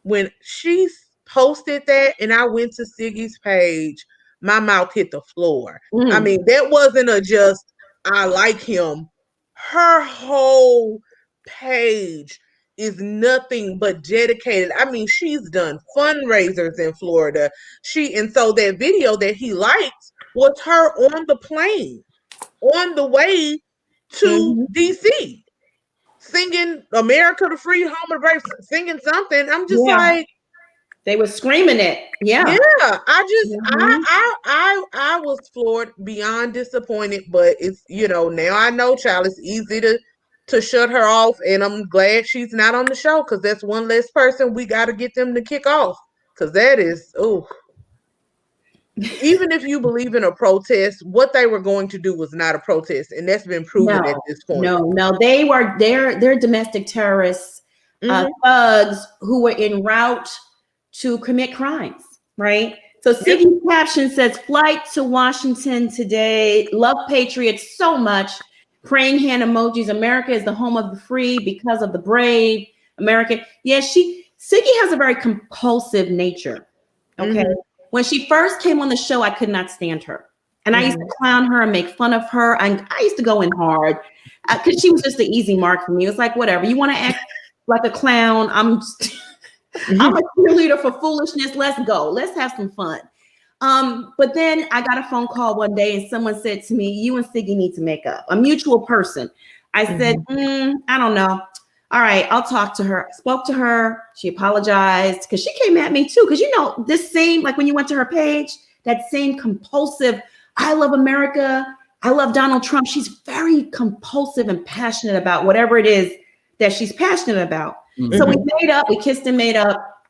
when she posted that and I went to Siggy's page, my mouth hit the floor. I mean, that wasn't a just I like him. Her whole page is nothing but dedicated. I mean, she's done fundraisers in Florida. And so that video that he liked was her on the plane on the way to DC, singing "America the Free Home of Brave," singing something. I'm just like, they were screaming it. Yeah. I was floored, beyond disappointed. But it's now I know, child, it's easy to shut her off, and I'm glad she's not on the show because that's one less person we got to get them to kick off, because that is even if you believe in a protest, what they were going to do was not a protest, and that's been proven at this point. No, they're domestic terrorists, thugs who were en route to commit crimes, right? So Siggy's caption says, "Flight to Washington today. Love patriots so much. Praying hand emojis. America is the home of the free because of the brave. America." Yeah, Siggy has a very compulsive nature. Okay. When she first came on the show, I could not stand her. And I used to clown her and make fun of her. And I used to go in hard because she was just the easy mark for me. It was like, whatever. You want to act like a clown? I'm a cheerleader for foolishness. Let's go. Let's have some fun. But then I got a phone call one day and someone said to me, "You and Siggy need to make up." A mutual person. I said, I don't know. All right, I'll talk to her. Spoke to her. She apologized because she came at me too. Because this same, like when you went to her page, that same compulsive, I love America, I love Donald Trump. She's very compulsive and passionate about whatever it is that she's passionate about. So we made up, we kissed and made up.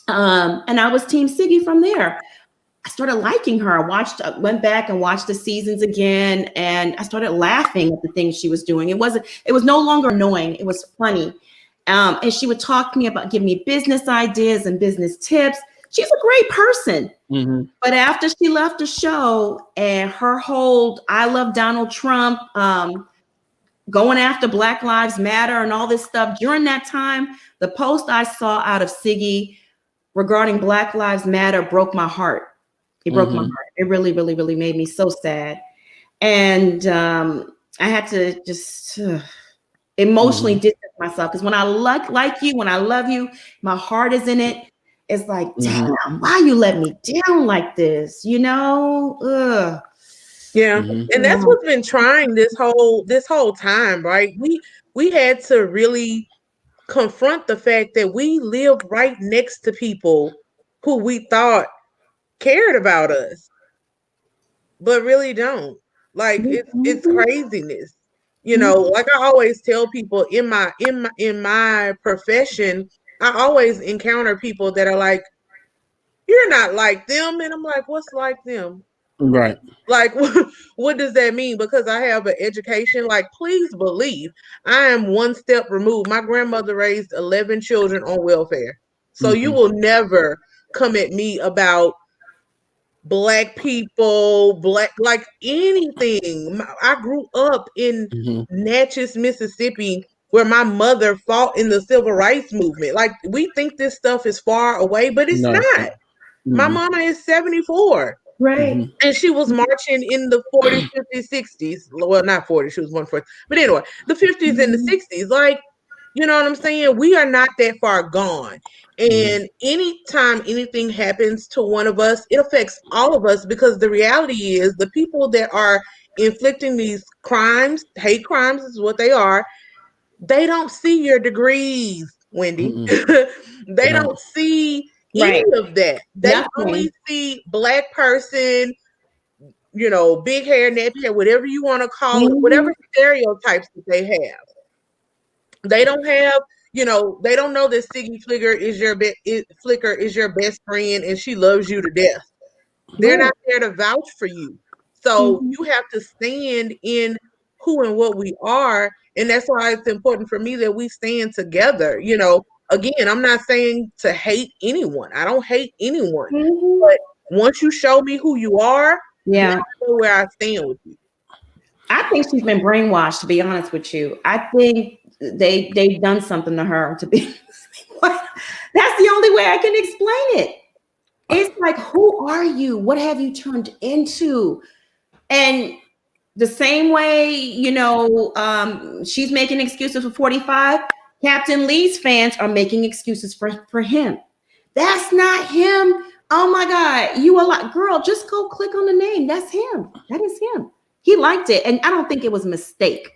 And I was Team Siggy from there. I started liking her. I went back and watched the seasons again, and I started laughing at the things she was doing. It was no longer annoying. It was funny. And she would talk to me about giving me business ideas and business tips. She's a great person. But after she left the show and her whole I love Donald Trump, going after Black Lives Matter and all this stuff, during that time, the post I saw out of Siggy regarding Black Lives Matter broke my heart. It broke my heart. It really, really, really made me so sad. And I had to just emotionally distance myself, because when I like you, when I love you, my heart is in it. It's like, damn, why you let me down like this? Yeah. Mhm. And that's what's been trying this whole time, right? We had to really confront the fact that we live right next to people who we thought cared about us, but really don't. Like it's craziness. You know, like I always tell people in my profession, I always encounter people that are like, "You're not like them," and I'm like, "What's like them?" Right. Like, what does that mean? Because I have an education? Like, please believe I am one step removed. My grandmother raised 11 children on welfare. So you Mhm. will never come at me about black people, like anything. I grew up in Mhm. Natchez, Mississippi, where my mother fought in the civil rights movement. Like, we think this stuff is far away, but it's No, it's not. not. My Mhm. mama is 74. Right. Mhm. And she was marching in the 40s, 50s, 60s. Well, not 40, she was 140. But anyway, the 50s and the 60s. Like, you know what I'm saying? We are not that far gone. Mhm. And anytime anything happens to one of us, it affects all of us, because the reality is the people that are inflicting these crimes, hate crimes is what they are, they don't see your degrees, Wendy. Mm-mm. They They don't. don't see any Right. of that. They Nothing. only see black person, big hair, nappy hair, whatever you want to call it, Mhm. whatever stereotypes that they have. They don't have, they don't know that Siggy Flicker is your best friend and she loves you to death. They're Right. not there to vouch for you. So Mhm. you have to stand in who and what we are. And that's why it's important for me that we stand together. Again, I'm not saying to hate anyone. I don't hate anyone. Mhm. But once you show me who you are, then Yeah. I know where I stand with you. I think she's been brainwashed, to be honest with you. I think they've done something to her to be that's the only way I can explain it. It's like, who are you? What have you turned into? And the same way, she's making excuses for 45. Captain Lee's fans are making excuses for him. That's not him. Oh my God. You a lot, girl, just go click on the name. That's him. That is him. He liked it. And I don't think it was a mistake.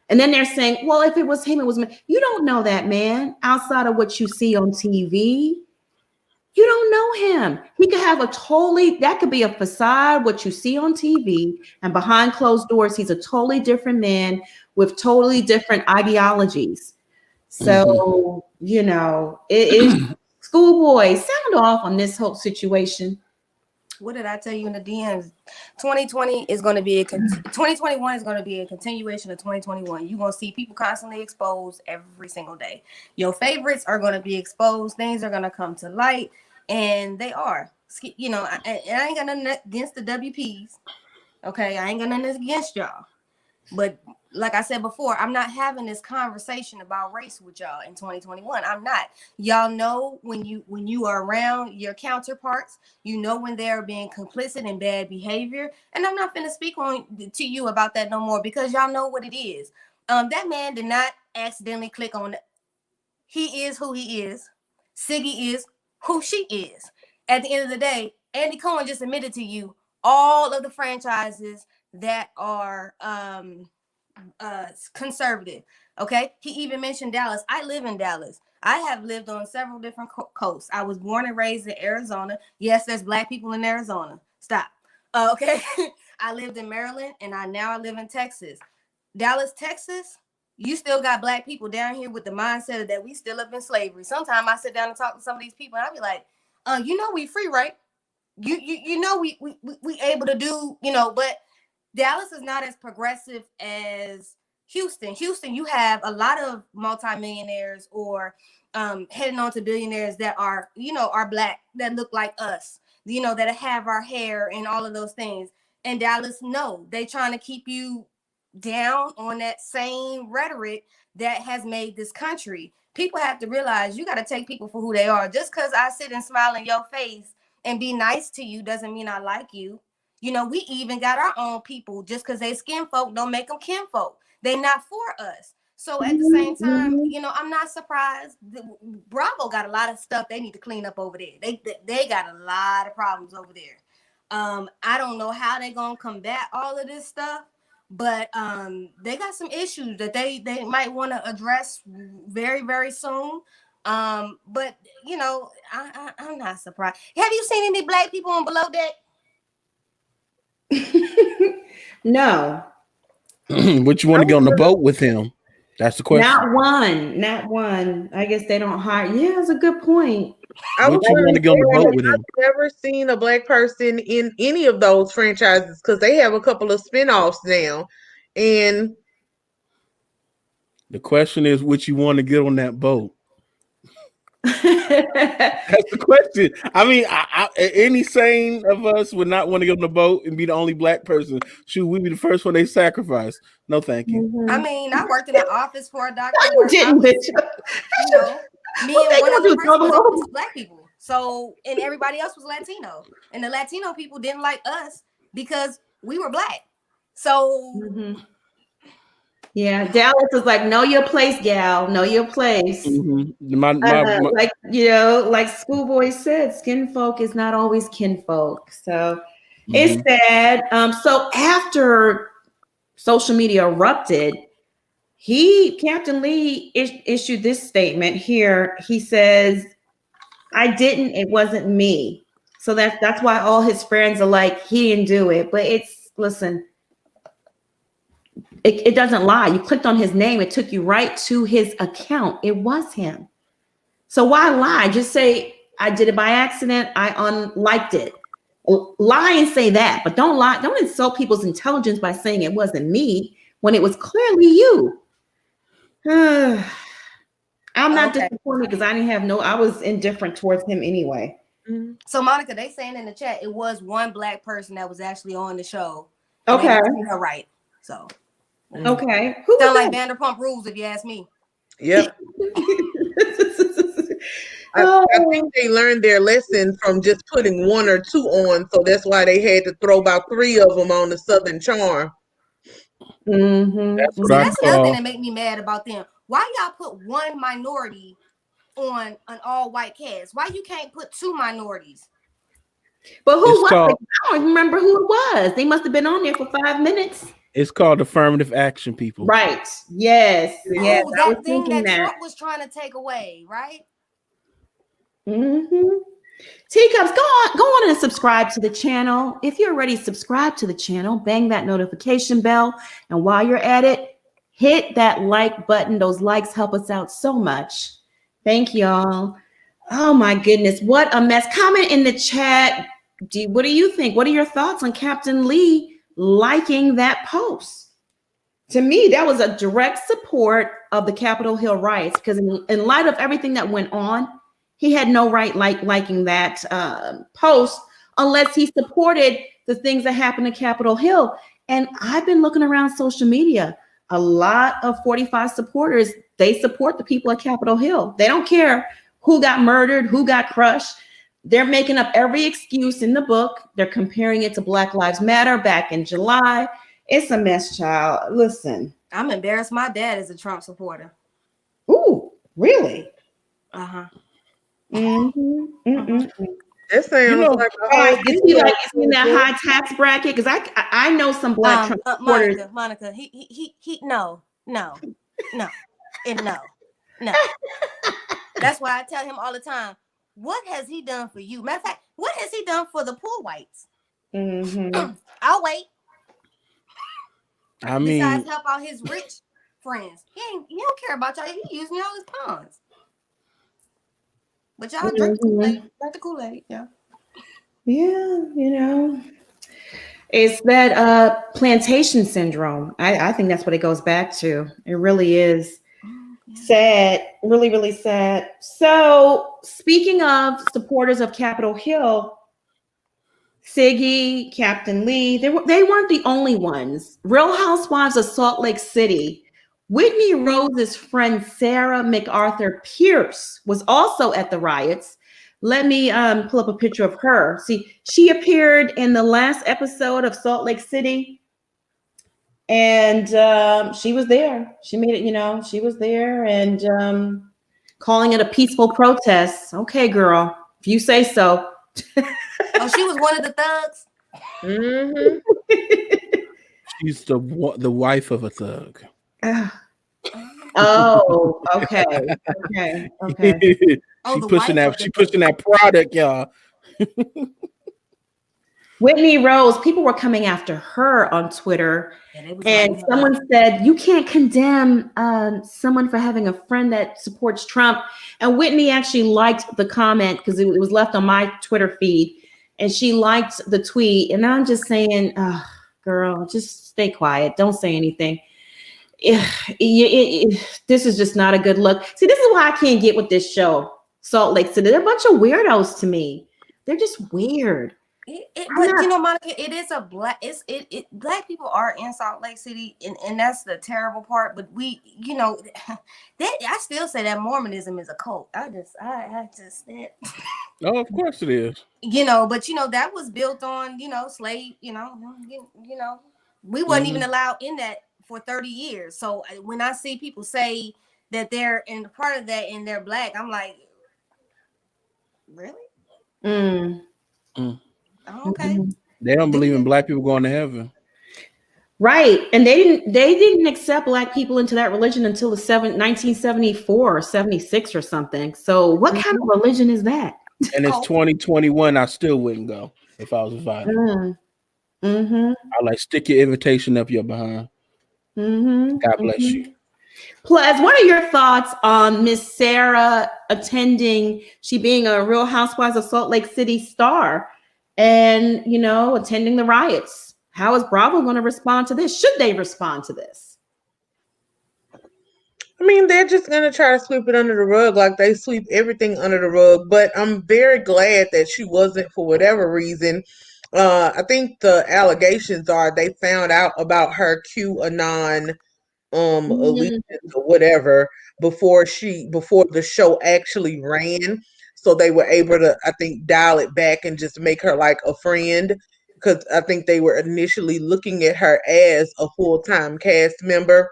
And then they're saying, well, if it was him, it was me. You don't know that man outside of what you see on TV. You don't know him. He could have that could be a facade, what you see on TV, and behind closed doors, he's a totally different man with totally different ideologies. Mhm. So, it is schoolboy, sound off on this whole situation. What did I tell you in the DMs? 2020 is going to be 2021 is going to be a continuation of 2021. You're going to see people constantly exposed every single day. Your favorites are going to be exposed. Things are going to come to light, and they are. I ain't got nothing against the WPs. Okay, I ain't got nothing against y'all. But like I said before, I'm not having this conversation about race with y'all in 2021. I'm not. Y'all know when you are around your counterparts, you know when they're being complicit in bad behavior. And I'm not finna speak to you about that no more, because y'all know what it is. That man did not accidentally click on it. He is who he is. Siggy is who she is. At the end of the day, Andy Cohen just admitted to you all of the franchises that are conservative. Okay, he even mentioned Dallas. I live in Dallas. I have lived on several different coasts. I was born and raised in Arizona. Yes, there's black people in Arizona. Stop. Okay. I lived in Maryland, and I live in Texas. Dallas, Texas, you still got black people down here with the mindset that we still up in slavery. Sometimes I sit down and talk to some of these people, and I be like, we free, right? We able to do, but Dallas is not as progressive as Houston. Houston, you have a lot of multimillionaires or heading on to billionaires that are black, that look like us, that have our hair and all of those things. And Dallas, no, they trying to keep you down on that same rhetoric that has made this country. People have to realize you got to take people for who they are. Just because I sit and smile in your face and be nice to you doesn't mean I like you. We even got our own people. Just because they skin folk don't make them kinfolk. They not for us. So at the same time, Mhm. I'm not surprised. Bravo got a lot of stuff they need to clean up over there. They got a lot of problems over there. I don't know how they're gonna combat all of this stuff, but they got some issues that they might want to address very, very soon. But you know, I'm not surprised. Have you seen any black people on Below Deck? No. Would you want to get on the boat with him? That's the question. Not one. I guess they don't hire. Yeah, that's a good point. Would you want to get on the boat with him? I've never seen a black person in any of those franchises because they have a couple of spinoffs now. And the question is, would you want to get on that boat? That's the question. I mean, any sane of us would not want to get on the boat and be the only black person. Should we be the first one they sacrifice? No, thank you. I mean, I worked in an office for a doctor. You didn't, bitch. You know, me and one other person was black people. So, and everybody else was Latino. And the Latino people didn't like us because we were black. So, yeah, Dallas is like, know your place, gal. Know your place. Like, you know, like Schoolboy said, skin folk is not always kinfolk. So it's sad. So after social media erupted, Captain Lee issued this statement here. He says, it wasn't me. So that's why all his friends are like, he didn't do it. But listen, it doesn't lie. You clicked on his name. It took you right to his account. It was him. So why lie? Just say, I did it by accident. I unliked it. Lie and say that, but don't lie. Don't insult people's intelligence by saying it wasn't me when it was clearly you. I'm not disappointed because I was indifferent towards him anyway. So Monica, they saying in the chat, it was one black person that was actually on the show. Okay. You're right. So. Okay. Sound like Vanderpump Rules, if you ask me. Yep. I think they learned their lesson from just putting one or two on, so that's why they had to throw about 3 of them on the Southern Charm. That's another thing that make me mad about them. Why y'all put one minority on an all-white cast? Why you can't put 2 minorities? But who was it? I don't remember who it was. They must have been on there for 5 minutes. It's called affirmative action, people. Right. Yes. Yes. That thing that Trump was trying to take away, right? Teacups, go on and subscribe to the channel. If you're already subscribed to the channel, bang that notification bell. And while you're at it, hit that like button. Those likes help us out so much. Thank y'all. Oh my goodness, what a mess. Comment in the chat. What do you think? What are your thoughts on Captain Lee liking that post? To me, that was a direct support of the Capitol Hill riots, because in light of everything that went on, he had no right liking that post unless he supported the things that happened at Capitol Hill. And I've been looking around social media. A lot of 45 supporters, they support the people at Capitol Hill. They don't care who got murdered, who got crushed. They're making up every excuse in the book. They're comparing it to Black Lives Matter back in July. It's a mess, child. Listen. I'm embarrassed. My dad is a Trump supporter. Ooh, really? Uh-huh. That sounds like is he in that high tax bracket? Because I know some black Trump supporters. Monica, he no. That's why I tell him all the time, what has he done for you? Matter of fact, what has he done for the poor whites? I'll wait. I mean, besides help out his rich friends, he don't care about y'all. He using all his pawns. But y'all drink the Kool-Aid, yeah. Yeah, it's that plantation syndrome. I think that's what it goes back to. It really is sad, really, really sad. So speaking of supporters of Capitol Hill, Siggy, Captain Lee, they weren't the only ones. Real Housewives of Salt Lake City, Whitney Rose's friend Sarah MacArthur Pierce was also at the riots. Let me pull up a picture of her. See, she appeared in the last episode of Salt Lake City, and she was there. She made it, she was there and calling it a peaceful protest. Okay, girl, if you say so. Oh, she was one of the thugs? Mm-hmm. She's the wife of a thug. Oh, okay. Okay. Okay. Oh, She the pushing wife of that. She the pushing that product, y'all. Whitney Rose, people were coming after her on Twitter, Yeah, they was and lining her up. someone said, you can't condemn someone for having a friend that supports Trump. And Whitney actually liked the comment because it was left on my Twitter feed, and she liked the tweet. And I'm just saying, oh, girl, just stay quiet. Don't say anything. This is just not a good look. See, this is why I can't get with this show, Salt Lake City. They're a bunch of weirdos to me. They're just weird. But you know, Monica, it is a black. Black people are in Salt Lake City, and that's the terrible part. But we, you know, that I still say that Mormonism is a cult. I just that. Oh, of course it is. You know, but you know that was built on slave. You know, we wasn't even allowed in that for 30 years. So when I see people say that they're in part of that and they're black, I'm like, really? Okay. They don't believe in black people going to heaven. Right. And they didn't accept black people into that religion until 1974 or 76 or something. So what kind of religion is that? And it's 2021. I still wouldn't go if I was invited. I like stick your invitation up your behind. God bless you. Plus, what are your thoughts on Miss Sarah attending, she being a Real Housewives of Salt Lake City star and, attending the riots? How is Bravo going to respond to this? Should they respond to this? I mean, they're just going to try to sweep it under the rug like they sweep everything under the rug. But I'm very glad that she wasn't, for whatever reason. I think the allegations are they found out about her QAnon allegiance or whatever before the show actually ran. So they were able to, I think, dial it back and just make her like a friend. Because I think they were initially looking at her as a full-time cast member.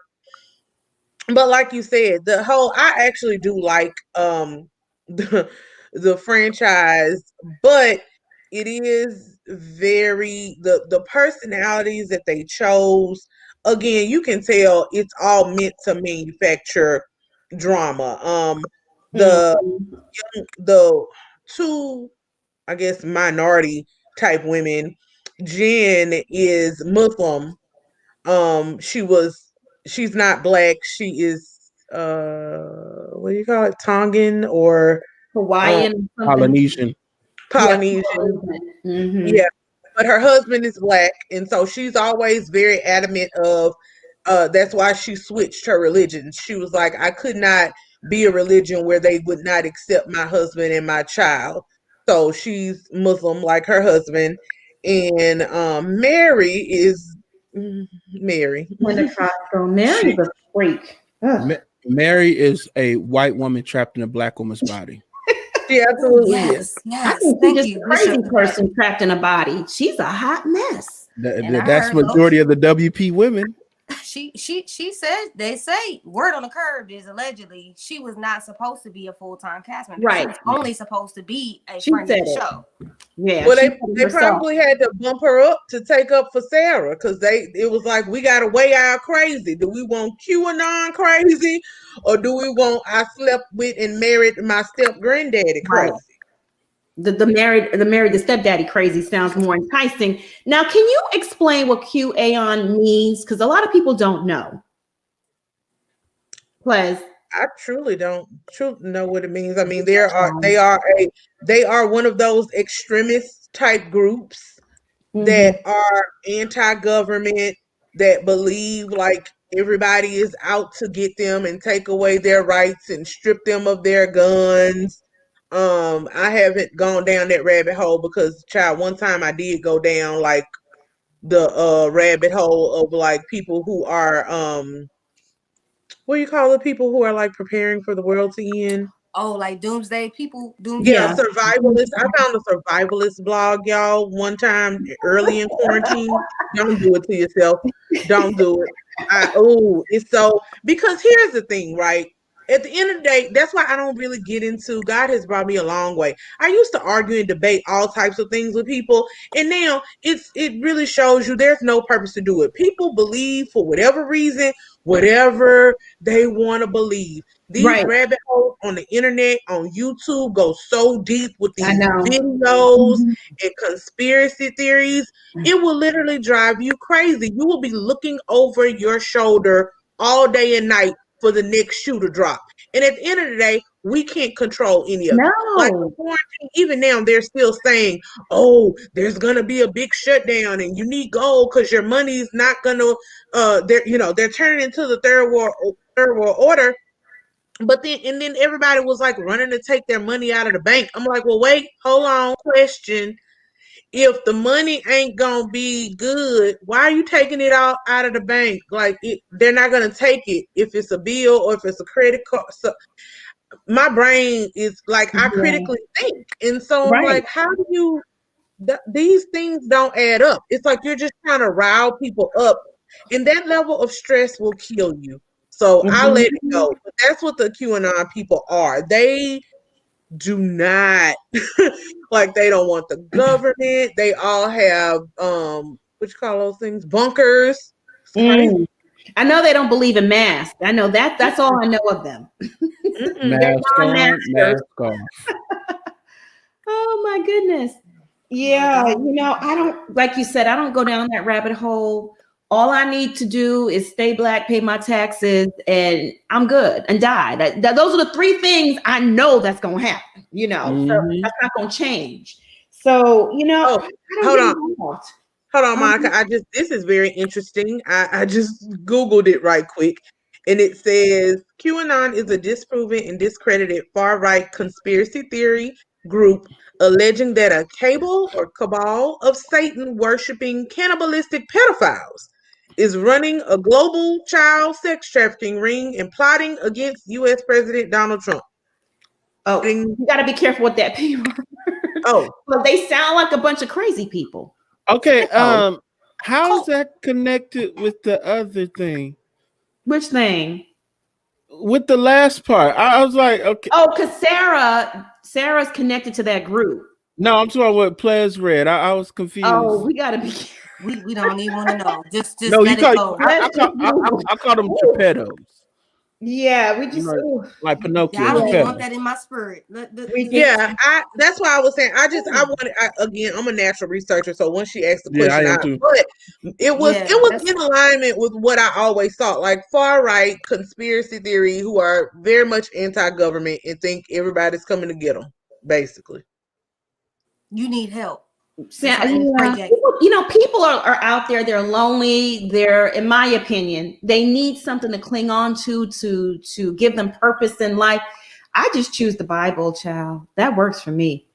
But like you said, I actually do like the franchise, but it is very the personalities that they chose. Again, you can tell it's all meant to manufacture drama. The the two, I guess, minority type women. Jen is Muslim. She's not black. She is what do you call it? Tongan or Hawaiian, Polynesian. Polynesian. Yeah. But her husband is black, and so she's always very adamant of that's why she switched her religion. She was like, I could not be a religion where they would not accept my husband and my child. So she's Muslim like her husband. And Mary is Mary. Mary's a freak. Mary is a white woman trapped in a black woman's body. She absolutely is. Yes. Thank just you. A crazy person trapped in a body. She's a hot mess. That's majority of the WP women. She said, they say, word on the curb is allegedly she was not supposed to be a full-time cast member. Right. She was only supposed to be a friend of the show. Yeah. Well, they probably had to bump her up to take up for Sarah because it was like, we got to weigh our crazy. Do we want QAnon crazy or do we want I slept with and married my step granddaddy crazy? Right. The stepdaddy crazy sounds more enticing. Now, can you explain what QAnon means? Because a lot of people don't know. Please. I truly don't know what it means. I mean, they are one of those extremist type groups that are anti-government, that believe like everybody is out to get them and take away their rights and strip them of their guns. I haven't gone down that rabbit hole because, child, one time I did go down like the rabbit hole of like people who are what do you call the people who are like preparing for the world to end? Oh, like doomsday people? Yeah, survivalists. I found a survivalist blog, y'all, one time early in quarantine. Don't do it to yourself. Don't do it. It's so, because here's the thing, right? at the end of the day, that's why I don't really get into. God has brought me a long way. I used to argue and debate all types of things with people, and now it really shows you there's no purpose to do it. People believe for whatever reason, whatever they want to believe. These Right. rabbit holes on the internet, on YouTube, go so deep with I these know. videos Mhm. and conspiracy theories. It will literally drive you crazy. You will be looking over your shoulder all day and night for the next shoe to drop. And at the end of the day, we can't control any of it. Like the No. quarantine, even now, they're still saying, "Oh, there's gonna be a big shutdown, and you need gold because your money's not gonna." They're turning into the third world order. But then everybody was like running to take their money out of the bank. I'm like, well, wait, hold on, question. If the money ain't gonna be good, why are you taking it out of the bank? Like they're not gonna take it if it's a bill or if it's a credit card. So my brain is like I Yeah. critically think, and so I'm Right. like, how do you? These things don't add up. It's like you're just trying to rile people up, and that level of stress will kill you. So I let it Mhm. go. But that's what the QAnon people are. They do not like they don't want the government. They all have what you call those things? Bunkers. It's crazy. Mm. I know they don't believe in masks. I know that's all I know of them. They're Mask on, non-maskers. mask off. Oh my goodness. Well, Yeah, I don't, like you said, I don't go down that rabbit hole. All I need to do is stay black, pay my taxes, and I'm good and die. Those are the three things I know that's going to happen, so Mhm. that's not going to change. So, Oh, I don't hold get on. involved. Hold on, Monica. This is very interesting. I just Googled it right quick. And it says QAnon is a disproven and discredited far right conspiracy theory group alleging that a cabal of Satan worshiping cannibalistic pedophiles is running a global child sex trafficking ring and plotting against US President Donald Trump. Oh, you got to be careful with that, people. Oh, But they sound like a bunch of crazy people. Okay, Oh. how's that connected with the other thing? Which thing? With the last part, I was like, okay. Oh, because Sarah's connected to that group. No, I'm talking about what Ples read. I was confused. Oh, we gotta be. we don't even want to know. Just No, let it go. I called them Geppettos. Yeah, we just like Pinocchio. I don't even want Geppetto. that in my spirit. yeah, that's why I was saying again, I'm a natural researcher, so once she asked the Yeah, I question, am too. but it was that's- in alignment with what I always thought, like far right conspiracy theory who are very much anti-government and think everybody's coming to get them, basically. You need help. Yeah, Project. people are out there. They're lonely. They're, in my opinion, they need something to cling on to give them purpose in life. I just choose the Bible, child. That works for me.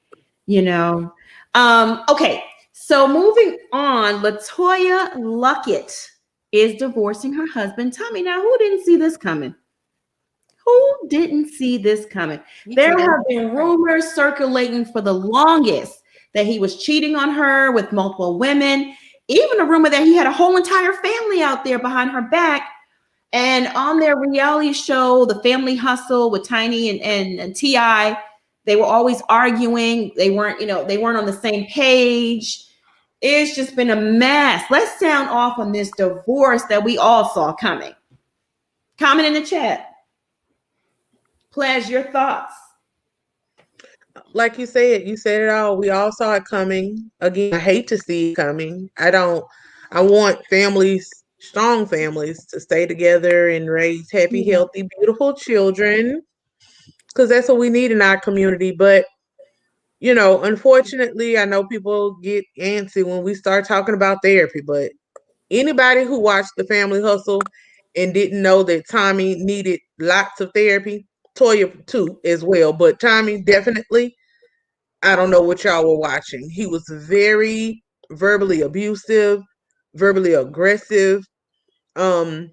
Okay, so moving on, LaToya Luckett is divorcing her husband, Tommy. Now, who didn't see this coming? Who didn't see this coming? There have been rumors circulating for the longest that he was cheating on her with multiple women, even a rumor that he had a whole entire family out there behind her back. And on their reality show, The Family Hustle with Tiny and T.I., they were always arguing. They weren't on the same page. It's just been a mess. Let's sound off on this divorce that we all saw coming. Comment in the chat. Pledge your thoughts. Like you said it all. We all saw it coming. Again, I hate to see it coming. I want strong families to stay together and raise happy, healthy, beautiful children, because that's what we need in our community. But unfortunately, I know people get antsy when we start talking about therapy, but anybody who watched The Family Hustle and didn't know that Tommy needed lots of therapy, Toya too as well, but Tommy definitely, I don't know what y'all were watching. He was very verbally abusive, verbally aggressive. And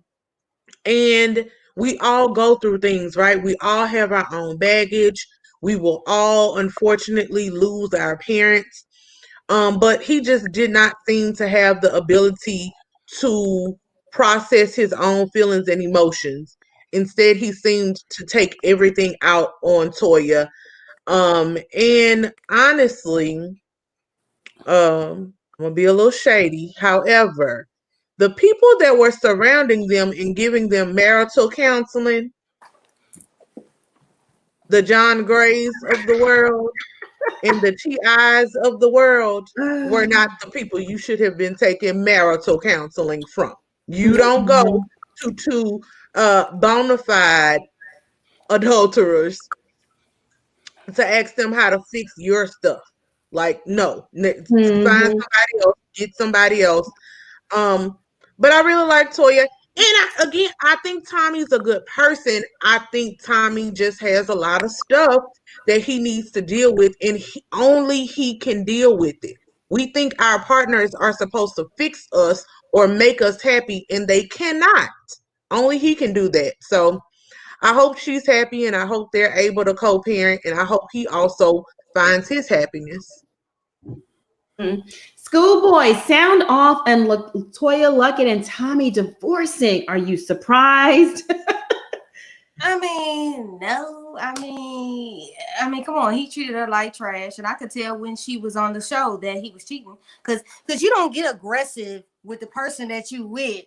we all go through things, right? We all have our own baggage. We will all unfortunately lose our parents. But he just did not seem to have the ability to process his own feelings and emotions. Instead, he seemed to take everything out on Toya. And honestly, I'm gonna be a little shady. However, the people that were surrounding them and giving them marital counseling, the John Grays of the world and the T.I.s of the world, were not the people you should have been taking marital counseling from. You don't go to two bona fide adulterers to ask them how to fix your stuff. Like, no, find somebody else, get somebody else. But I really like Toya. And I think Tommy's a good person. I think Tommy just has a lot of stuff that he needs to deal with, and only he can deal with it. We think our partners are supposed to fix us or make us happy, and they cannot. Only he can do that. So I hope she's happy, and I hope they're able to co-parent, and I hope he also finds his happiness. Schoolboy, sound off and LaToya Luckett and Tommy divorcing. Are you surprised? I mean, no. I mean, come on. He treated her like trash, and I could tell when she was on the show that he was cheating. Because you don't get aggressive with the person that you with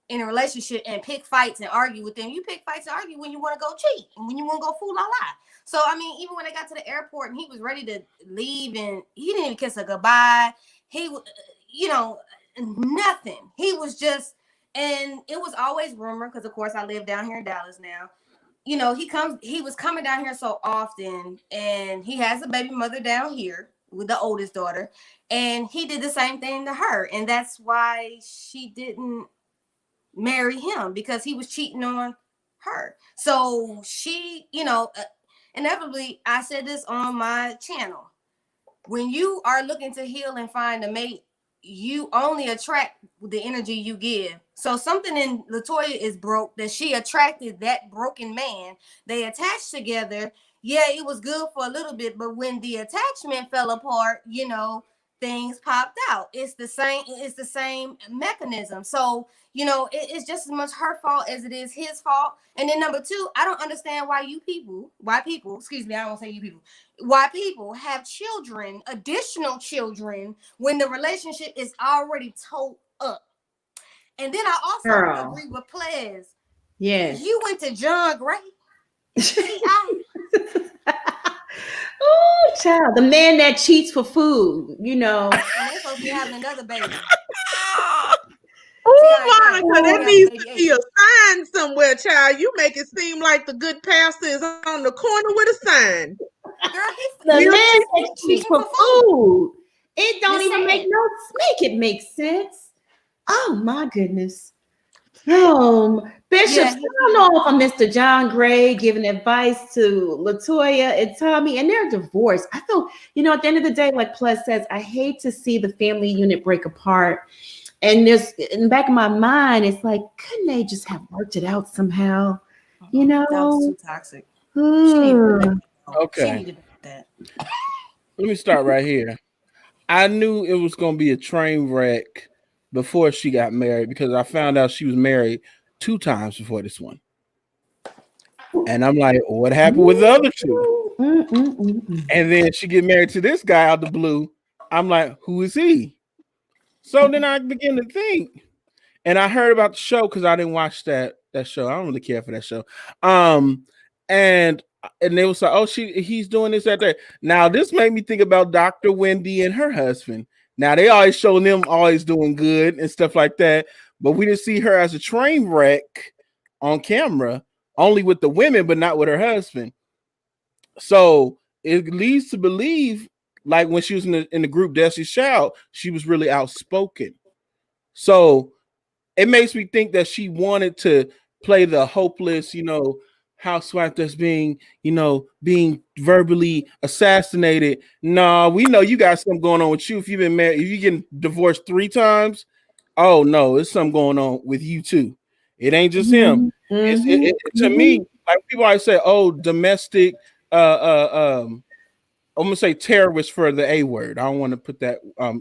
in a relationship and pick fights and argue with them. You pick fights and argue when you want to go cheat and when you want to go fool la la. So I mean, even when they got to the airport and he was ready to leave and he didn't even kiss her goodbye. He, nothing. He was just, and it was always rumor because of course I live down here in Dallas now. He was coming down here so often, and he has a baby mother down here with the oldest daughter, and he did the same thing to her, and that's why she didn't marry him, because he was cheating on her. So she, inevitably, I said this on my channel, when you are looking to heal and find a mate, you only attract the energy you give. So something in LaToya is broke, that she attracted that broken man. They attached together. Yeah, it was good for a little bit, but when the attachment fell apart, things popped out. It's the same mechanism. So, it's just as much her fault as it is his fault. And then number two, I don't understand why people have children, additional children, when the relationship is already towed up. And then I also agree with Plez. Yes. You went to John Gray. Oh, child, the man that cheats for food, And they're supposed to be having another baby. Oh, Monica, that needs to be a sign somewhere, child. You make it seem like the good pastor is on the corner with a sign. Girl, the man that cheats for food. It don't even make make sense. Oh my goodness. Bishop, sound off on Mr. John Gray giving advice to LaToya and Tommy, and they're divorced. I feel, at the end of the day, like Plus says, I hate to see the family unit break apart. And there's in the back of my mind, it's like, couldn't they just have worked it out somehow? That was too toxic. Okay. She needed that. Let me start right here. I knew it was going to be a train wreck before she got married, because I found out she was married 2 times before this one. And I'm like, what happened with the other 2? And then she get married to this guy out the blue. I'm like, who is he? So then I begin to think. And I heard about the show because I didn't watch that show. I don't really care for that show. And they was like, oh, he's doing this, that. Now, this made me think about Dr. Wendy and her husband. Now, they always show them always doing good and stuff like that, but we didn't see her as a train wreck on camera, only with the women, but not with her husband. So it leads to believe, like when she was in the group Destiny's Child, she was really outspoken. So it makes me think that she wanted to play the hopeless, housewife that's being verbally assassinated. No, we know you got something going on with you. If you've been married, if you getting divorced 3 times, oh no, it's something going on with you too. It ain't just him. To me, like people always say, oh, domestic, I'm gonna say terrorist for the A word. I don't want to put that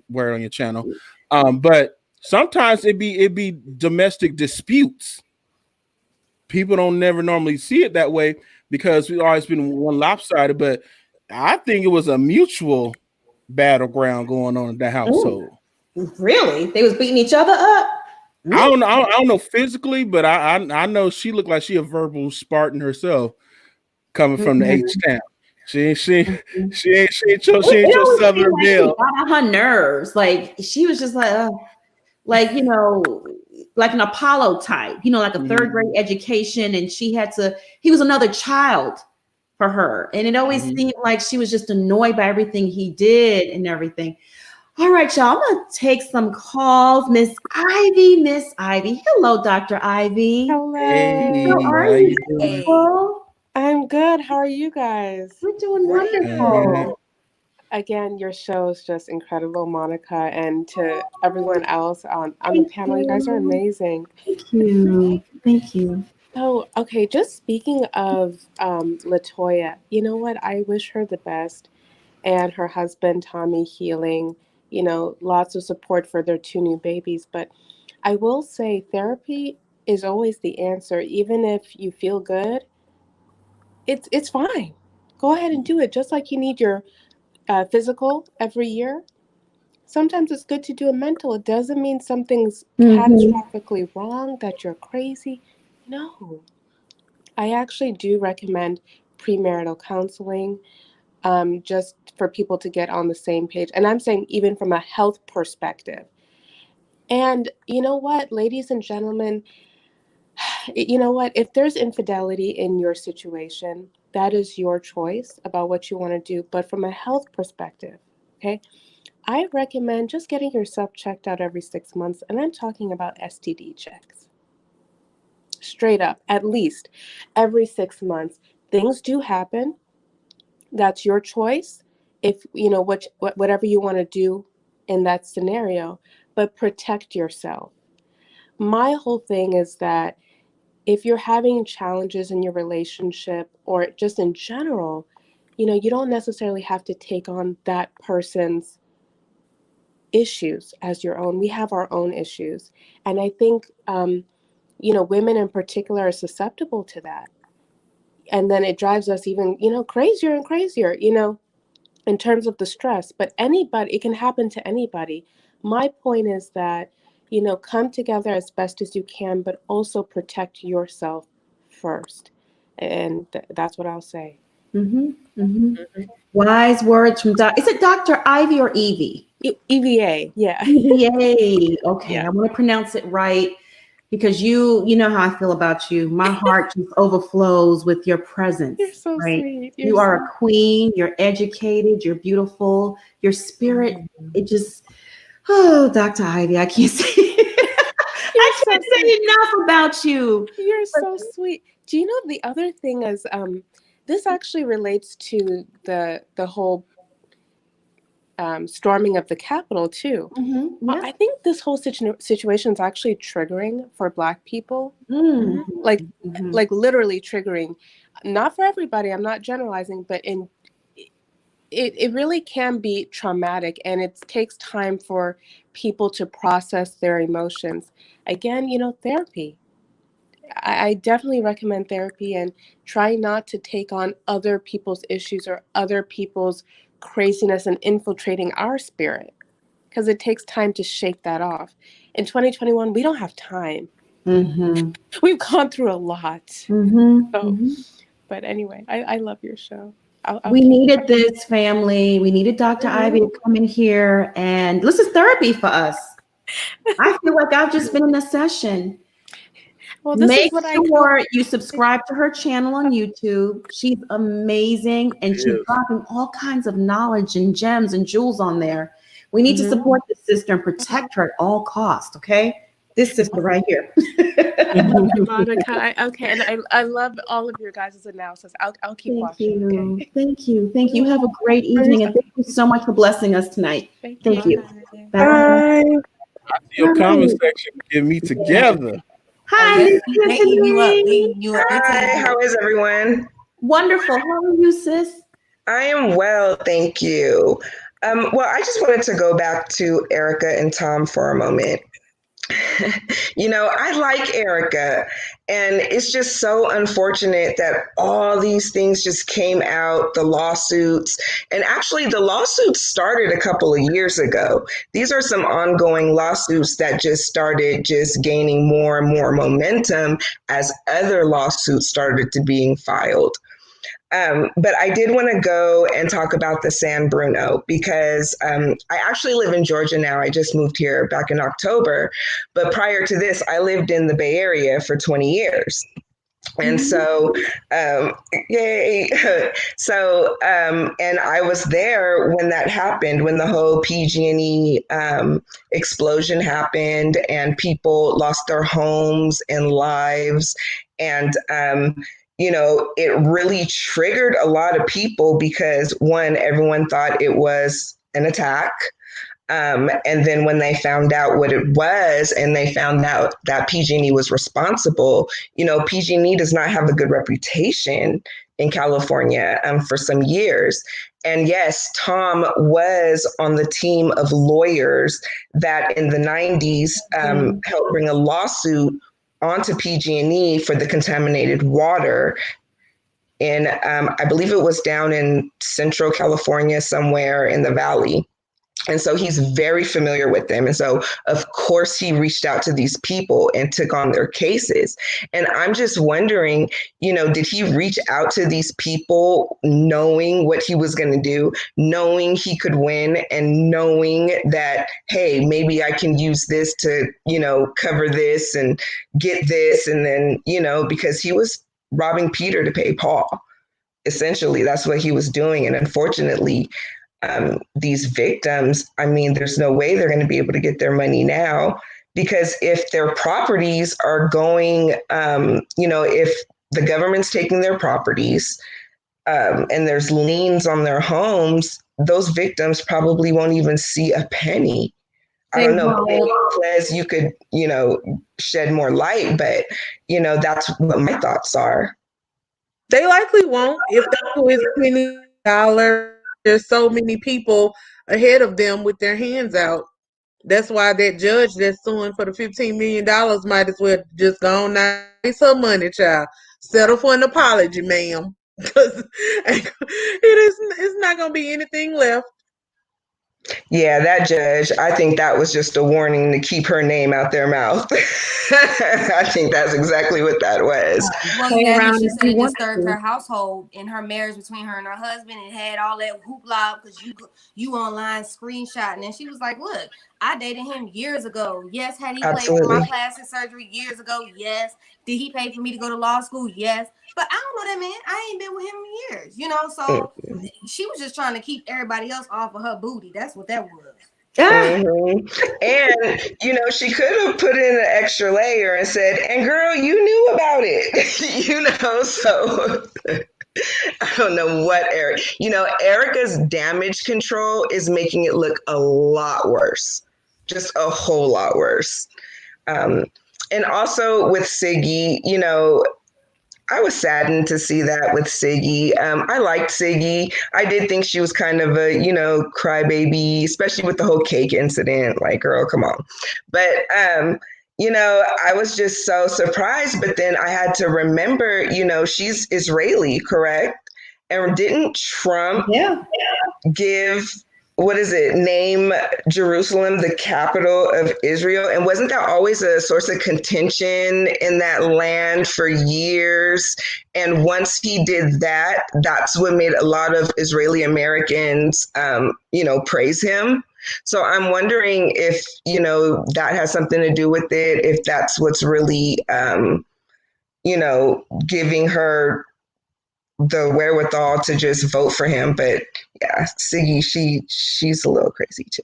word on your channel. But sometimes it be domestic disputes. people don't never normally see it that way because we've always been one lopsided. But I think it was a mutual battleground going on in the household. Really? They was beating each other up? I don't know. I don't know physically, but I know she looked like she a verbal Spartan herself, coming from the H town. She ain't your Southern like Belle. she got on her nerves. Like she was just like like an Apollo type, like a third grade education, and he was another child for her. And it always seemed like she was just annoyed by everything he did and everything. All right, y'all, I'm gonna take some calls. Miss Ivy. Hello, Dr. Ivy. Hello. Hey, How are you? Beautiful? I'm good. How are you guys? We're doing wonderful. Again, your show is just incredible, Monica, and to everyone else on the panel, you guys are amazing. Thank you. Thank you. So, okay, just speaking of LaToya, you know what? I wish her the best, and her husband, Tommy, healing, lots of support for their 2 new babies. But I will say therapy is always the answer. Even if you feel good, it's fine. Go ahead and do it. Just like you need your physical every year. Sometimes it's good to do a mental. It doesn't mean something's catastrophically wrong, that you're crazy. No. I actually do recommend premarital counseling, just for people to get on the same page. And I'm saying even from a health perspective. And you know what, ladies and gentlemen, you know what? If there's infidelity in your situation, that is your choice about what you want to do. But from a health perspective, okay, I recommend just getting yourself checked out every 6 months. And I'm talking about STD checks. Straight up, at least every 6 months. Things do happen. That's your choice. If whatever you want to do in that scenario, but protect yourself. My whole thing is that if you're having challenges in your relationship or just in general, you don't necessarily have to take on that person's issues as your own. We have our own issues. And I think, women in particular are susceptible to that. And then it drives us even, crazier and crazier, in terms of the stress. But it can happen to anybody. My point is that, come together as best as you can, but also protect yourself first. And that's what I'll say. Wise words from is it Dr. Ivy or Evie? EVA, yeah. EVA. Okay, Yeah. I want to pronounce it right because you know how I feel about you. My heart just overflows with your presence. You're so right? sweet. You are a queen. You're educated. You're beautiful. Your spirit, it just, Dr. Ivy, I can't say I can't say enough about you. You're so sweet. Do you know the other thing is, this actually relates to the whole storming of the Capitol too. Yeah. I think this whole situation is actually triggering for Black people. Like literally triggering. Not for everybody. I'm not generalizing, but it really can be traumatic, and it takes time for people to process their emotions. Again, therapy. I definitely recommend therapy, and try not to take on other people's issues or other people's craziness and infiltrating our spirit, because it takes time to shake that off. In 2021, we don't have time. We've gone through a lot. But anyway, I love your show. We needed this, family. We needed Dr. Ivy to come in here, and this is therapy for us. I feel like I've just been in a session. Well, this Make is what sure you subscribe to her channel on YouTube. She's amazing, and she's dropping all kinds of knowledge and gems and jewels on there. We need to support this sister and protect her at all costs, okay? This sister right here. Monica, okay, and I love all of your guys' analysis. I'll keep watching. Okay? Thank you. You have a great evening, and thank you so much for blessing us tonight. Thank you. Bye. Your comment section get me together. Hi, They Miss eat you up. They Tiffany. eat you up. Hi, how is everyone? Wonderful. How are you, sis? I am well, thank you. Well, I just wanted to go back to Erika and Tom for a moment. You know, I like Erika, and it's just so unfortunate that all these things just came out, the lawsuits. And actually, the lawsuits started a couple of years ago. These are some ongoing lawsuits that just started just gaining more and more momentum as other lawsuits started to being filed. But I did want to go and talk about the San Bruno because I actually live in Georgia now. I just moved here back in October. But prior to this, I lived in the Bay Area for 20 years. And so, yay. So, and I was there when that happened, when the whole PG&E explosion happened and people lost their homes and lives. And, you know, it really triggered a lot of people because one, everyone thought it was an attack. And then when they found out what it was and they found out that PG&E was responsible, you know, PG&E does not have a good reputation in California for some years. And yes, Tom was on the team of lawyers that in the 90s helped bring a lawsuit onto PG&E for the contaminated water. And I believe it was down in Central California, somewhere in the valley. And so he's very familiar with them. And so, of course, he reached out to these people and took on their cases. And I'm just wondering, you know, did he reach out to these people knowing what he was going to do, knowing he could win and knowing that, hey, maybe I can use this to, you know, cover this and get this. And then, you know, because he was robbing Peter to pay Paul. Essentially, that's what he was doing. And unfortunately, these victims, I mean, there's no way they're going to be able to get their money now because if their properties are going, you know, if the government's taking their properties and there's liens on their homes, those victims probably won't even see a penny. I don't know, Liz, you could, you know, shed more light, but, you know, that's what my thoughts are. They likely won't if they do is $20. There's so many people ahead of them with their hands out. That's why that judge that's suing for the $15 million might as well just go on now. It's her money, child. Settle for an apology, ma'am. Because it's not going to be anything left. Yeah, that judge, I think that was just a warning to keep her name out their mouth. I think that's exactly what that was. Well, yeah, she said it disturbed her household and her marriage between her and her husband and had all that hoopla because you online screenshotting. And she was like, look, I dated him years ago. Yes. Had he paid for my plastic surgery years ago? Yes. Did he pay for me to go to law school? Yes. But I don't know that man. I ain't been with him in years, you know? So she was just trying to keep everybody else off of her booty. That's what that was. Mm-hmm. And, you know, she could have put in an extra layer and said, and girl, you knew about it, you know, so I don't know what Erika's damage control is making it look a lot worse, just a whole lot worse. And also with Siggy, you know, I was saddened to see that with Siggy. I liked Siggy. I did think she was kind of a, you know, crybaby, especially with the whole cake incident. Like, girl, come on. But, you know, I was just so surprised. But then I had to remember, you know, she's Israeli, correct? And didn't Trump give, name Jerusalem the capital of Israel? And wasn't that always a source of contention in that land for years? And once he did that, that's what made a lot of Israeli Americans, you know, praise him. So I'm wondering if, you know, that has something to do with it, if that's what's really, you know, giving her the wherewithal to just vote for him. But yeah, Siggy, she's a little crazy too.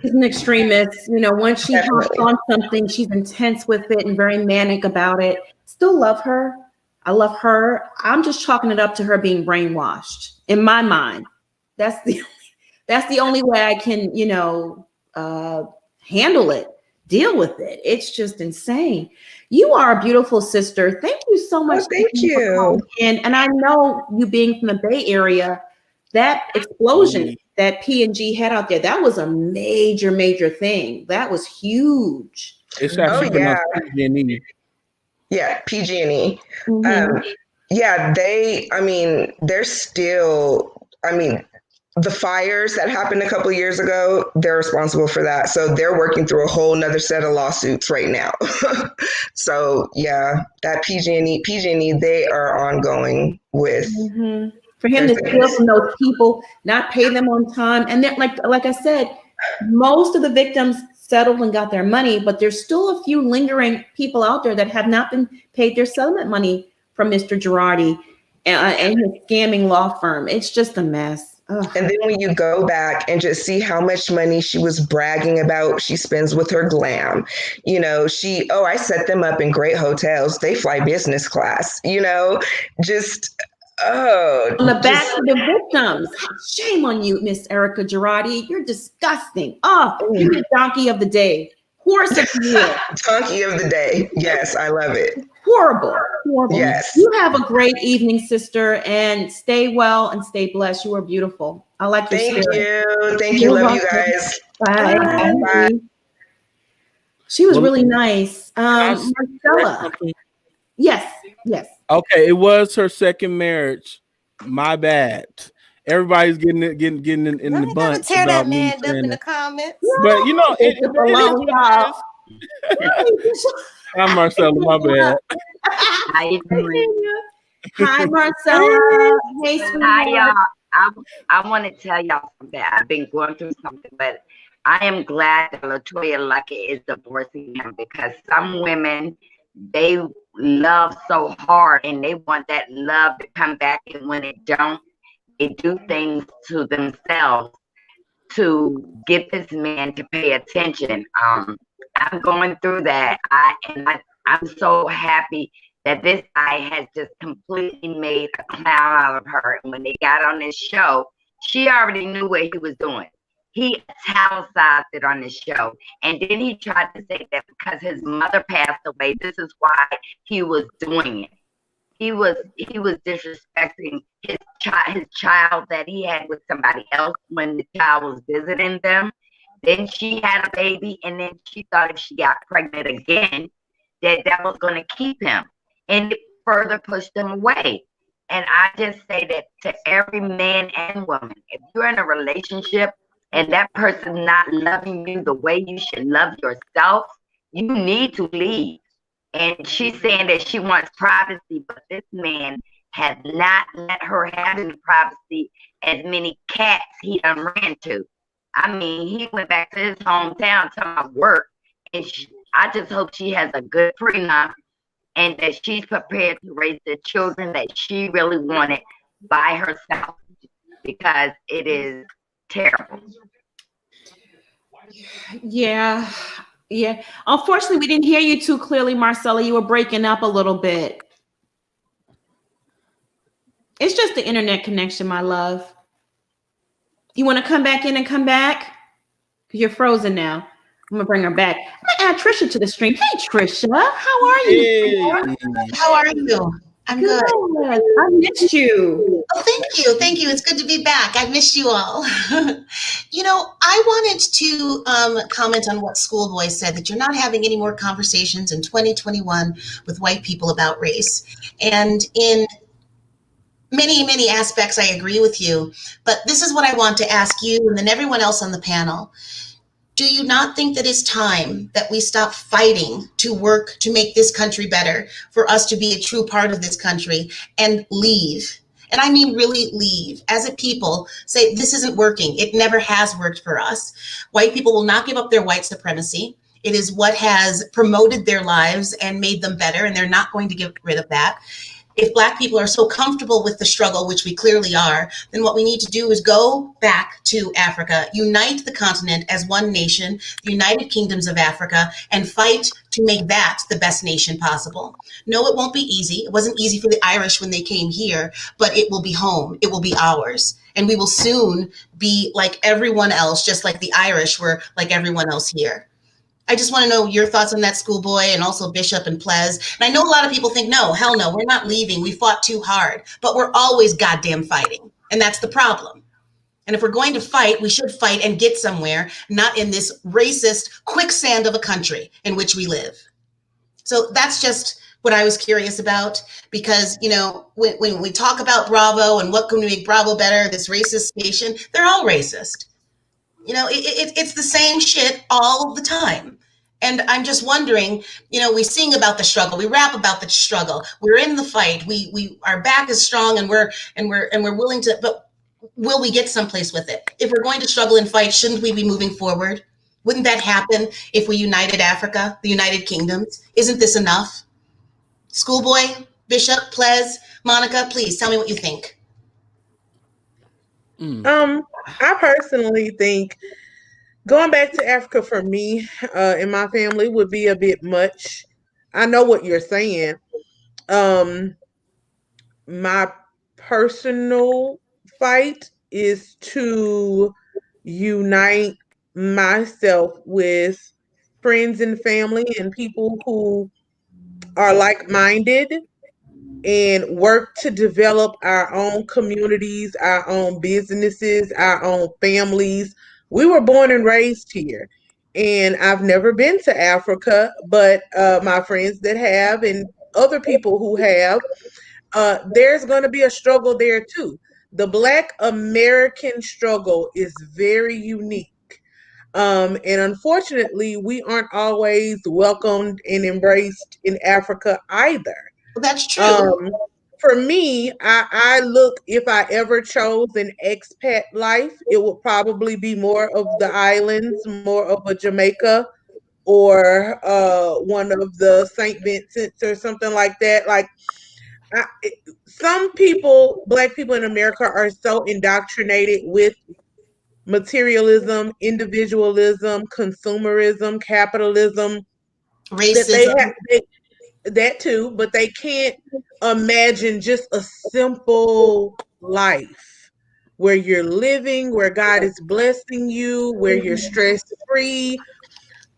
She's an extremist. You know, once she hops on something, she's intense with it and very manic about it. Still love her. I love her. I'm just chalking it up to her being brainwashed in my mind. That's the only way I can, you know, handle it, deal with it. It's just insane. You are a beautiful sister. Thank you so much. Thank you. And I know you being from the Bay Area, that explosion that P&G had out there, that was a major, major thing. That was huge. It's actually pronounced PG&E. Yeah, PG&E. Mhm. Yeah, they're still, the fires that happened a couple of years ago, they're responsible for that. So they're working through a whole nother set of lawsuits right now. So yeah, that PG&E, they are ongoing with. Mhm. For him to steal from those people, not pay them on time, and then like I said, most of the victims settled and got their money, but there's still a few lingering people out there that have not been paid their settlement money from Mr. Girardi and his scamming law firm. It's just a mess. Ugh. And then when you go back and just see how much money she was bragging about she spends with her glam, I set them up in great hotels. They fly business class, On the back of the victims. Shame on you, Miss Erika Girardi. You're disgusting. Oh, you're the donkey of the day. Horse of the year. Donkey of the day. Yes, I love it. Horrible. Yes. You have a great evening, sister, and stay well and stay blessed. You are beautiful. I like your spirit. Thank you. Love you guys. Bye. Bye. She was really nice. Marcella. Yes. Okay, it was her second marriage. My bad. Everybody's getting in the bunch. Tear about that me man up saying in the that. comments. But I'm Marcella, my bad. How you doing? Hi, Marcella. Hey, Hi, y'all. I want to tell y'all something. I've been going through something, but I am glad that LaToya Luckett is divorcing him, because some women, they love so hard and they want that love to come back, and when it don't, they do things to themselves to get this man to pay attention. I'm going through that. I'm so happy that this guy has just completely made a clown out of her. And when they got on this show, she already knew what he was doing. He italicized it on the show. And then he tried to say that because his mother passed away, this is why he was doing it. He was disrespecting his child that he had with somebody else when the child was visiting them. Then she had a baby, and then she thought if she got pregnant again, that was going to keep him. And it further pushed him away. And I just say that to every man and woman, if you're in a relationship and that person not loving you the way you should love yourself, you need to leave. And she's saying that she wants privacy, but this man has not let her have any privacy as many cats he done ran to. I mean, he went back to his hometown to work, and I just hope she has a good prenup and that she's prepared to raise the children that she really wanted by herself, because it is terrible. Yeah. Unfortunately, we didn't hear you too clearly, Marcella. You were breaking up a little bit. It's just the internet connection, my love. You want to come back in and come back? Because you're frozen now. I'm going to bring her back. I'm going to add Trisha to the stream. Hey, Trisha. How are you? Hey. How are you? I'm good. I missed you. Oh, thank you. It's good to be back. I missed you all. I wanted to comment on what Schoolboy said, that you're not having any more conversations in 2021 with white people about race. And in many, many aspects, I agree with you. But this is what I want to ask you and then everyone else on the panel. Do you not think that it's time that we stop fighting to work to make this country better, for us to be a true part of this country, and leave? And I mean really leave. As a people, say this isn't working. It never has worked for us. White people will not give up their white supremacy. It is what has promoted their lives and made them better, and they're not going to get rid of that. If Black people are so comfortable with the struggle, which we clearly are, then what we need to do is go back to Africa, unite the continent as one nation, the United Kingdoms of Africa, and fight to make that the best nation possible. No, it won't be easy. It wasn't easy for the Irish when they came here, but it will be home. It will be ours. And we will soon be like everyone else, just like the Irish were like everyone else here. I just want to know your thoughts on that, Schoolboy, and also Bishop and Plez. And I know a lot of people think, no, hell no, we're not leaving. We fought too hard, but we're always goddamn fighting. And that's the problem. And if we're going to fight, we should fight and get somewhere, not in this racist quicksand of a country in which we live. So that's just what I was curious about, because, you know, when we talk about Bravo and what can we make Bravo better, this racist station, they're all racist. You know, it's the same shit all the time. And I'm just wondering, you know, we sing about the struggle, we rap about the struggle, we're in the fight, our back is strong, and we're willing to, but will we get someplace with it? If we're going to struggle and fight, shouldn't we be moving forward? Wouldn't that happen if we united Africa, the United Kingdoms? Isn't this enough? Schoolboy, Bishop, Plez, Monica, please tell me what you think. I personally think going back to Africa for me and my family would be a bit much. I know what you're saying. My personal fight is to unite myself with friends and family and people who are like-minded and work to develop our own communities, our own businesses, our own families. We were born and raised here. And I've never been to Africa, but my friends that have and other people who have, there's going to be a struggle there too. The Black American struggle is very unique. And unfortunately, we aren't always welcomed and embraced in Africa either. That's true. For me, I look, if I ever chose an expat life, it would probably be more of the islands, more of a Jamaica or one of the St. Vincent's or something like that. Like, some people, Black people in America, are so indoctrinated with materialism, individualism, consumerism, capitalism, racism, that too, but they can't imagine just a simple life where you're living, where God is blessing you, where you're stress free.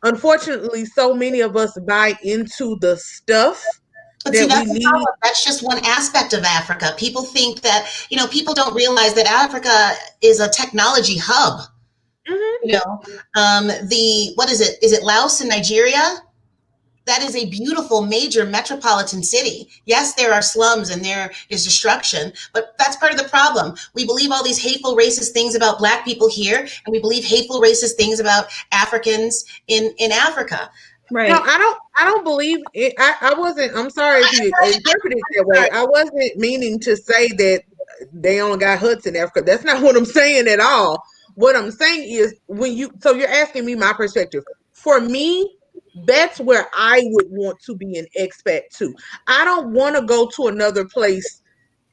Unfortunately, so many of us buy into the stuff. But see, that's the problem. That's just one aspect of Africa. People think that, you know, people don't realize that Africa is a technology hub. Mm-hmm. You know, what is it? Is it Laos and Nigeria? That is a beautiful major metropolitan city. Yes, there are slums and there is destruction, but that's part of the problem. We believe all these hateful, racist things about Black people here, and we believe hateful, racist things about Africans in Africa. Right. No, I don't believe it. I wasn't, I'm sorry if you interpreted it that way. I wasn't meaning to say that they only got huts in Africa. That's not what I'm saying at all. What I'm saying is so you're asking me my perspective. For me, that's where I would want to be an expat too. I don't want to go to another place,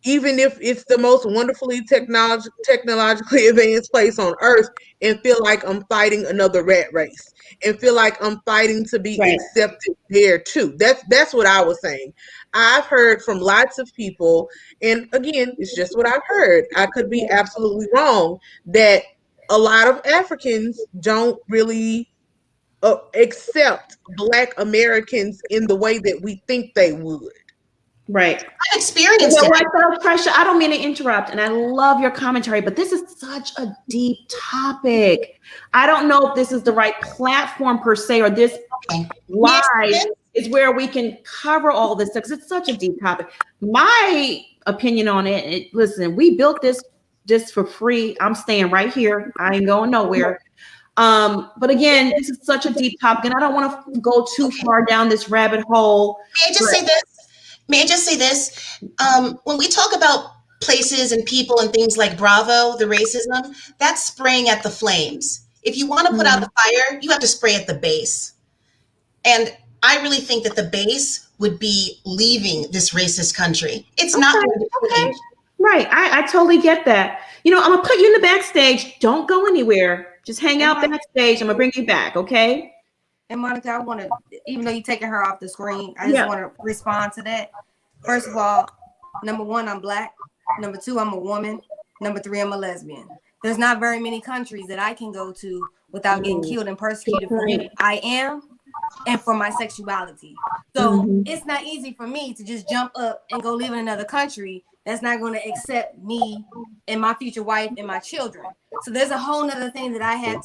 even if it's the most wonderfully technologically advanced place on earth, and feel like I'm fighting another rat race and feel like I'm fighting to be accepted there too. That's what I was saying. I've heard from lots of people, and again, it's just what I've heard. I could be absolutely wrong, that a lot of Africans don't really accept Black Americans in the way that we think they would. Right. I've experienced it. Pressure. I don't mean to interrupt, and I love your commentary, but this is such a deep topic. I don't know if this is the right platform per se, or this live is where we can cover all this stuff, because it's such a deep topic. My opinion on it, listen, we built this just for free. I'm staying right here. I ain't going nowhere. But again, this is such a deep topic, and I don't want to go too far down this rabbit hole. May I just say this? When we talk about places and people and things like Bravo, the racism, that's spraying at the flames. If you want to put out the fire, you have to spray at the base. And I really think that the base would be leaving this racist country. It's not going to change. Right. I totally get that. You know, I'm going to put you in the backstage. Don't go anywhere. Just hang out backstage. I'm going to bring you back, okay? And Monica, I want to, even though you're taking her off the screen, I just want to respond to that. First of all, number one, I'm Black. Number two, I'm a woman. Number three, I'm a lesbian. There's not very many countries that I can go to without getting killed and persecuted for who I am and for my sexuality. So it's not easy for me to just jump up and go live in another country that's not going to accept me and my future wife and my children. So there's a whole nother thing that I had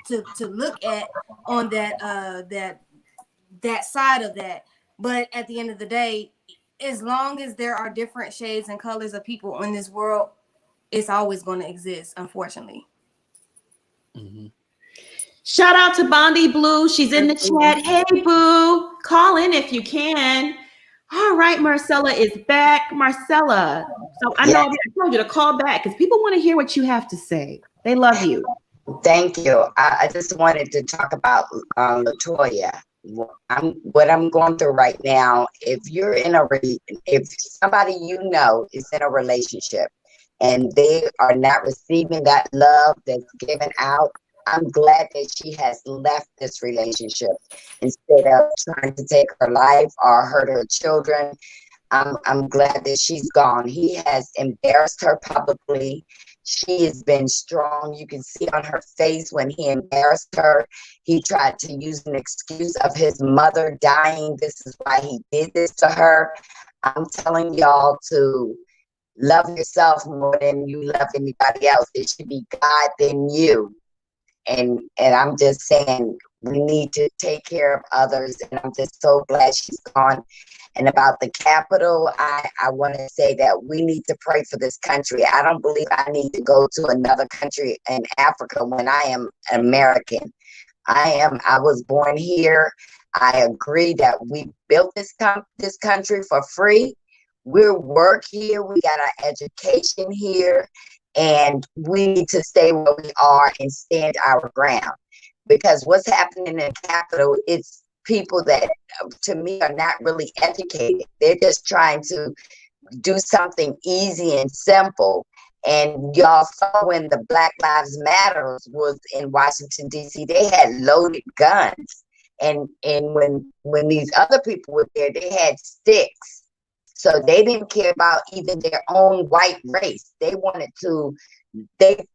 to look at on that side of that. But at the end of the day, as long as there are different shades and colors of people in this world, it's always going to exist, unfortunately. Mm-hmm. Shout out to Bondi Blue. She's in the chat. Hey, boo. Call in if you can. All right, Marcella is back. Marcella. So I know I told you to call back because people want to hear what you have to say. They love you. Thank you. I just wanted to talk about LaToya. What I'm going through right now. If you're if somebody you know is in a relationship and they are not receiving that love that's given out, I'm glad that she has left this relationship instead of trying to take her life or hurt her children. I'm glad that she's gone. He has embarrassed her publicly. She has been strong. You can see on her face when he embarrassed her. He tried to use an excuse of his mother dying. This is why he did this to her. I'm telling y'all to love yourself more than you love anybody else. It should be God than you. And I'm just saying we need to take care of others. And I'm just so glad she's gone. And about the Capitol, I want to say that we need to pray for this country. I don't believe I need to go to another country in Africa when I am American. I was born here. I agree that we built this country for free. We work here. We got our education here. And we need to stay where we are and stand our ground. Because what's happening in the Capitol, it's people that, to me, are not really educated. They're just trying to do something easy and simple. And y'all saw when the Black Lives Matter was in Washington, D.C., they had loaded guns. And when these other people were there, they had sticks. So they didn't care about even their own white race. They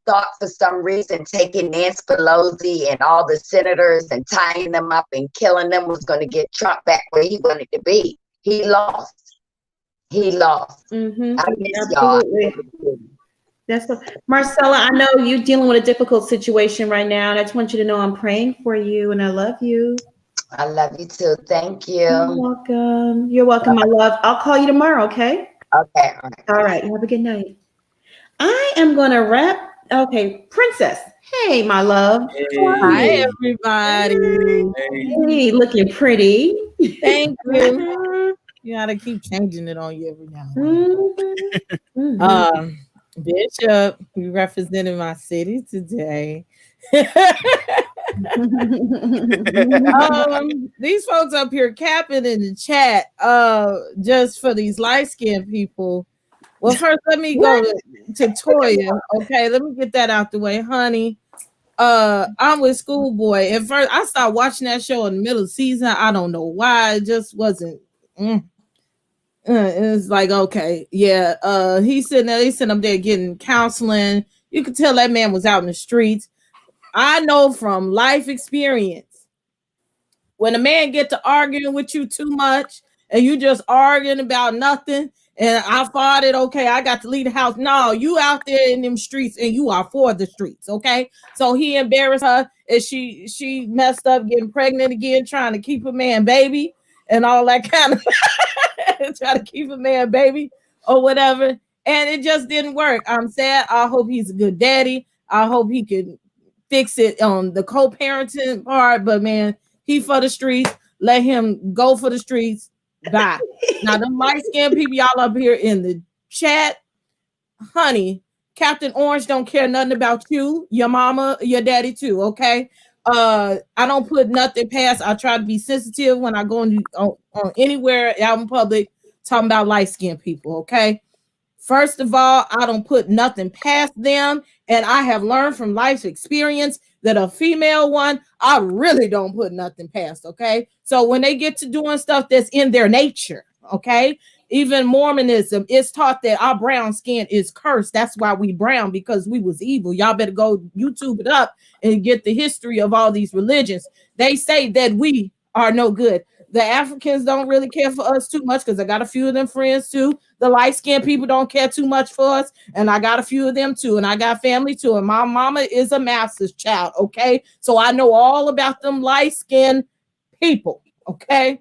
thought for some reason taking Nancy Pelosi and all the senators and tying them up and killing them was going to get Trump back where he wanted to be. He lost. Mm-hmm. I miss Absolutely. y'all. That's what, Marcella, I know you're dealing with a difficult situation right now. And I just want you to know I'm praying for you and I love you. I love you too. Thank you. You're welcome. You're welcome, my love. I'll call you tomorrow, okay? Okay. All right. Have a good night. I am going to wrap. Okay, Princess. Hey, my love. Hi, everybody. Hey, looking pretty. Thank you. You gotta keep changing it on you every now and then. Bishop, you represented my city today. These folks up here capping in the chat just for these light-skinned people. Well, first let me go to Toya. Okay, let me get that out the way, honey. I'm with Schoolboy. At first, I started watching that show in the middle of the season. I don't know why. It just wasn't. It's like, okay, yeah. He's sitting there. He's sitting up there getting counseling. You could tell that man was out in the streets. I know from life experience, when a man get to arguing with you too much and you just arguing about nothing, and I fought it, okay, I got to leave the house. No, you out there in them streets and you are for the streets, okay? So he embarrassed her and she messed up getting pregnant again, trying to keep a man baby and all that kind of try to keep a man baby or whatever. And it just didn't work. I'm sad. I hope he's a good daddy. I hope he can fix it on the co-parenting part, but man, he for the streets. Let him go for the streets. Bye. Now, the light-skinned people, y'all up here in the chat, honey, Captain Orange don't care nothing about you, your mama, your daddy too, okay? I don't put nothing past. I try to be sensitive when I go on anywhere out in public talking about light-skinned people, okay? First of all, I don't put nothing past them, and I have learned from life's experience that a female one, I really don't put nothing past, okay? So when they get to doing stuff that's in their nature, okay? Even Mormonism is taught that our brown skin is cursed. That's why we brown, because we was evil. Y'all better go YouTube it up and get the history of all these religions. They say that we are no good. The Africans don't really care for us too much because I got a few of them friends too. The light-skinned people don't care too much for us, and I got a few of them too, and I got family too. And my mama is a master's child, okay? So I know all about them light-skinned people, okay?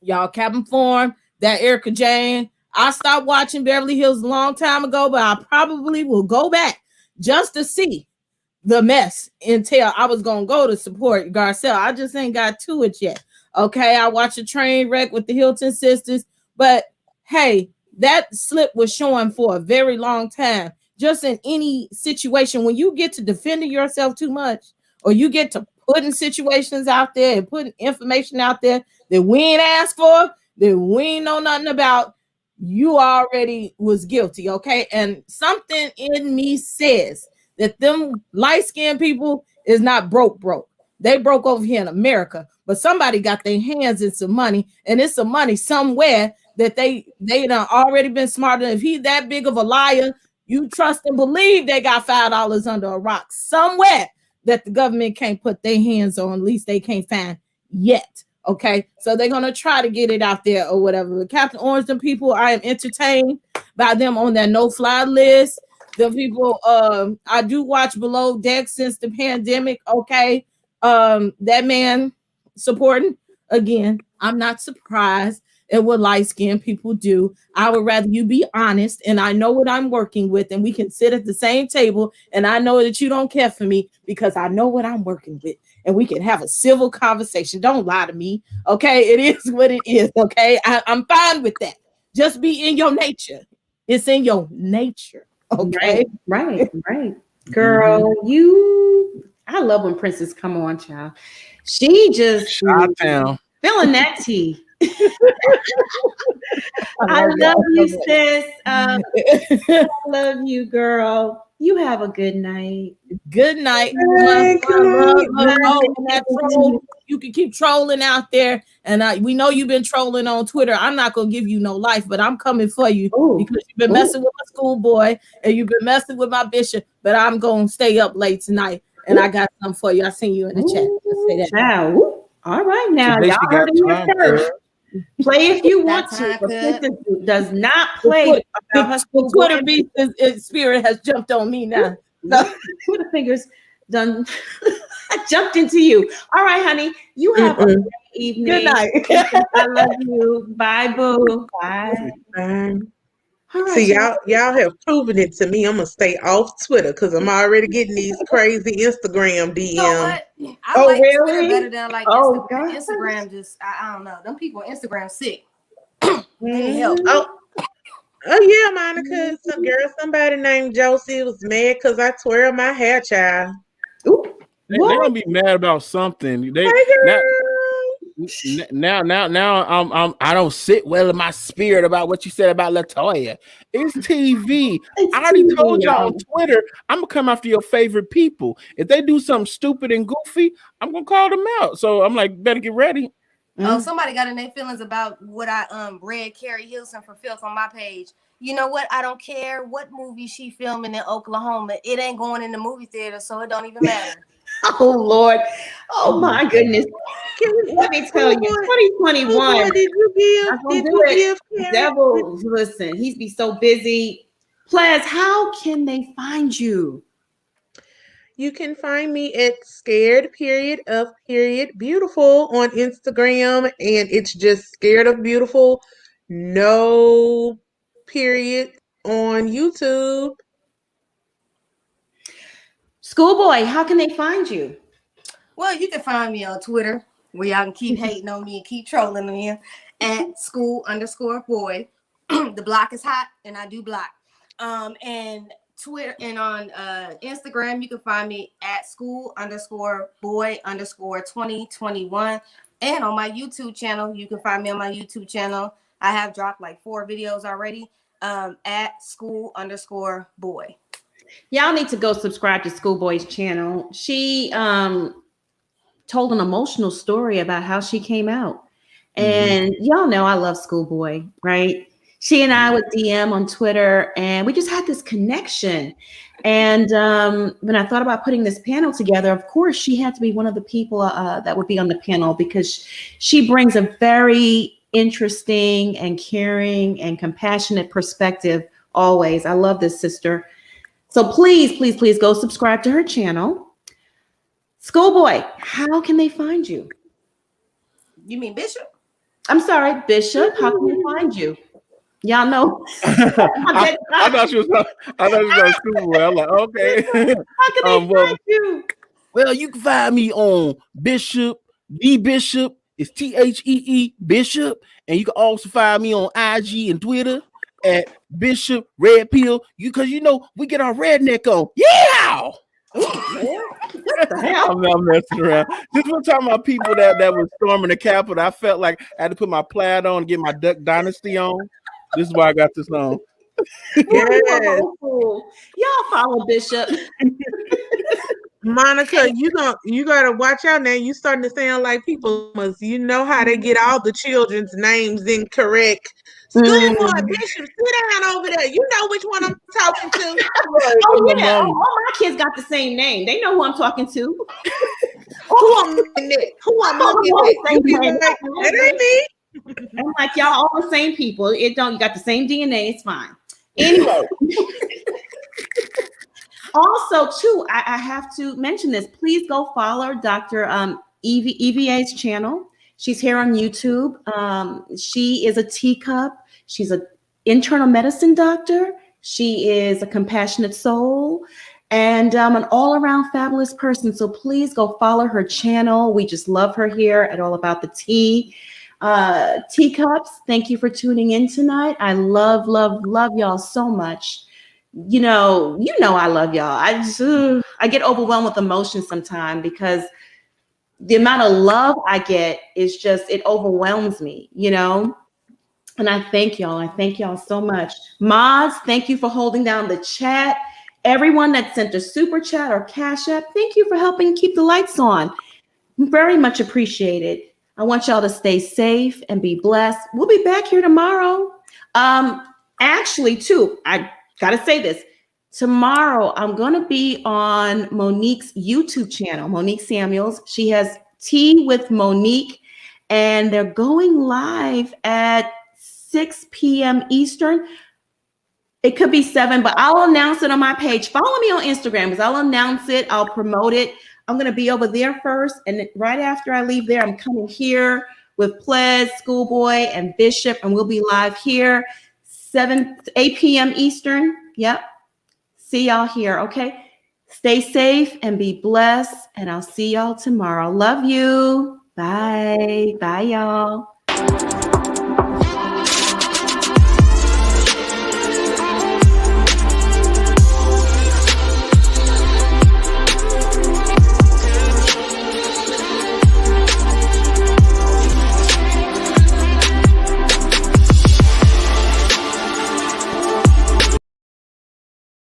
Y'all kept informed that Erika Jayne. I stopped watching Beverly Hills a long time ago, but I probably will go back just to see the mess until I was gonna go to support Garcelle. I just ain't got to it yet. Okay, I watched a train wreck with the Hilton sisters, but hey, that slip was showing for a very long time. Just in any situation, when you get to defending yourself too much, or you get to putting situations out there and putting information out there that we ain't asked for, that we ain't know nothing about, you already was guilty. Okay, and something in me says that them light-skinned people is not broke. They broke over here in America, but somebody got their hands in some money, and it's some money somewhere that they done already been smarter. If he's that big of a liar, you trust and believe they got $5 under a rock somewhere that the government can't put their hands on. At least they can't find yet. Okay, so they're gonna try to get it out there or whatever. But Captain Orange, them people, I am entertained by them on that no-fly list. The people, I do watch Below Deck since the pandemic. Okay, that man supporting again. I'm not surprised at what light-skinned people do. I would rather you be honest, and I know what I'm working with, and we can sit at the same table, and I know that you don't care for me because I know what I'm working with, and we can have a civil conversation. Don't lie to me, okay? It is what it is, okay? I'm fine with that. Just be in your nature. It's in your nature, okay? Right. Girl, I love when Princess come on, child. She just Chi-town. feeling that tea. I love you, sis. I love you, girl. You have a good night. Good night. Hey, good night. You can keep trolling out there, and we know you've been trolling on Twitter. I'm not gonna give you no life, but I'm coming for you because you've been messing with my schoolboy and you've been messing with my bishop. But I'm gonna stay up late tonight, and I got something for you. I seen you in the chat. Just say that. Wow. All right, now Today y'all she got heard it here time, first. Play if you want That to, time, but good. Princess does not play about her The Twitter beast spirit has jumped on me now. So, Twitter fingers done jumped into you. All right, honey. You have a great evening. good night. I love you. Bye, boo. Bye. All right, See, y'all have proven it to me. I'm gonna stay off Twitter because I'm already getting these crazy Instagram DMs. You know what? I Oh, like Twitter really? better than I like Oh, Instagram. God. Instagram just, I don't know. Them people on Instagram sick. They need help. Oh yeah, Monica. Some girl, somebody named Josie was mad because I twirl my hair, child. Ooh, They're gonna be mad about something. They Hey, now, girl. I don't sit well in my spirit about what you said about LaToya. It's TV. I already told y'all on Twitter, I'm gonna come after your favorite people. If they do something stupid and goofy, I'm gonna call them out. So I'm like, better get ready. Oh, somebody got in their feelings about what I read Carrie Hilson for filth on my page. You know what? I don't care what movie she filming in Oklahoma. It ain't going in the movie theater, so it don't even matter. Oh Lord. Oh my goodness. Let me tell you, 2021. What did you give? Did you give Carrie? Devil, listen, he's be so busy. Plus, how can they find you? You can find me at Scared Beautiful on Instagram, and it's just Scared of Beautiful, no period on YouTube. Schoolboy, how can they find you? Well, you can find me on Twitter where y'all can keep hating on me and keep trolling me at school_boy. The block is hot and I do block. And Twitter and on Instagram, you can find me at school_boy_2021. And on my YouTube channel, you can find me on my YouTube channel. I have dropped like 4 videos already at school_boy. Y'all need to go subscribe to Schoolboy's channel. She told an emotional story about how she came out. And y'all know I love Schoolboy, right? She and I would DM on Twitter, and we just had this connection. And when I thought about putting this panel together, of course, she had to be one of the people that would be on the panel because she brings a very interesting and caring and compassionate perspective always. I love this sister. So please, please, please go subscribe to her channel. Schoolboy, how can they find you? You mean Bishop? I'm sorry, Bishop. How can they find you? Y'all know. I thought she was Schoolboy. I'm like, okay. How can they find you? Well, you can find me on Bishop, the Bishop. It's THEE Bishop. And you can also find me on IG and Twitter at Bishop Red Pill. Because we get our redneck on. Yeah. I'm not messing around. Just one time, my people that was storming the Capitol, I felt like I had to put my plaid on and get my Duck Dynasty on. This is why I got this on. Yes. Y'all follow Bishop. Monica, you gotta watch out now. You starting to sound like people. You know how they get all the children's names incorrect. Schoolboy, Bishop, sit down over there. You know which one I'm talking to. Oh yeah, all my kids got the same name. They know who I'm talking to. Who I'm looking at? Who I'm looking at? You be like, that ain't me. I'm like, y'all all the same people. You got the same DNA. It's fine. Anyway. Also, too, I have to mention this. Please go follow Dr. EVA's channel. She's here on YouTube. She is a teacup. She's an internal medicine doctor. She is a compassionate soul and an all-around fabulous person. So please go follow her channel. We just love her here at All About the Tea. Teacups, thank you for tuning in tonight. I love, love, love y'all so much. You know I love y'all. I get overwhelmed with emotion sometimes because the amount of love I get is just, it overwhelms me, and I thank y'all. I thank y'all so much. Mods, thank you for holding down the chat. Everyone that sent a super chat or cash app, thank you for helping keep the lights on. Very much appreciated. I want y'all to stay safe and be blessed. We'll be back here tomorrow. Actually, too, I gotta say this. Tomorrow, I'm gonna be on Monique's YouTube channel, Monique Samuels. She has Tea with Monique, and they're going live at 6 p.m. Eastern. It could be 7, but I'll announce it on my page. Follow me on Instagram because I'll announce it. I'll promote it. I'm gonna be over there first, and right after I leave there, I'm coming here with Ples, Schoolboy, and Bishop, and we'll be live here 8 p.m. Eastern. Yep. See y'all here, okay? Stay safe and be blessed, and I'll see y'all tomorrow. Love you. Bye. Bye, y'all.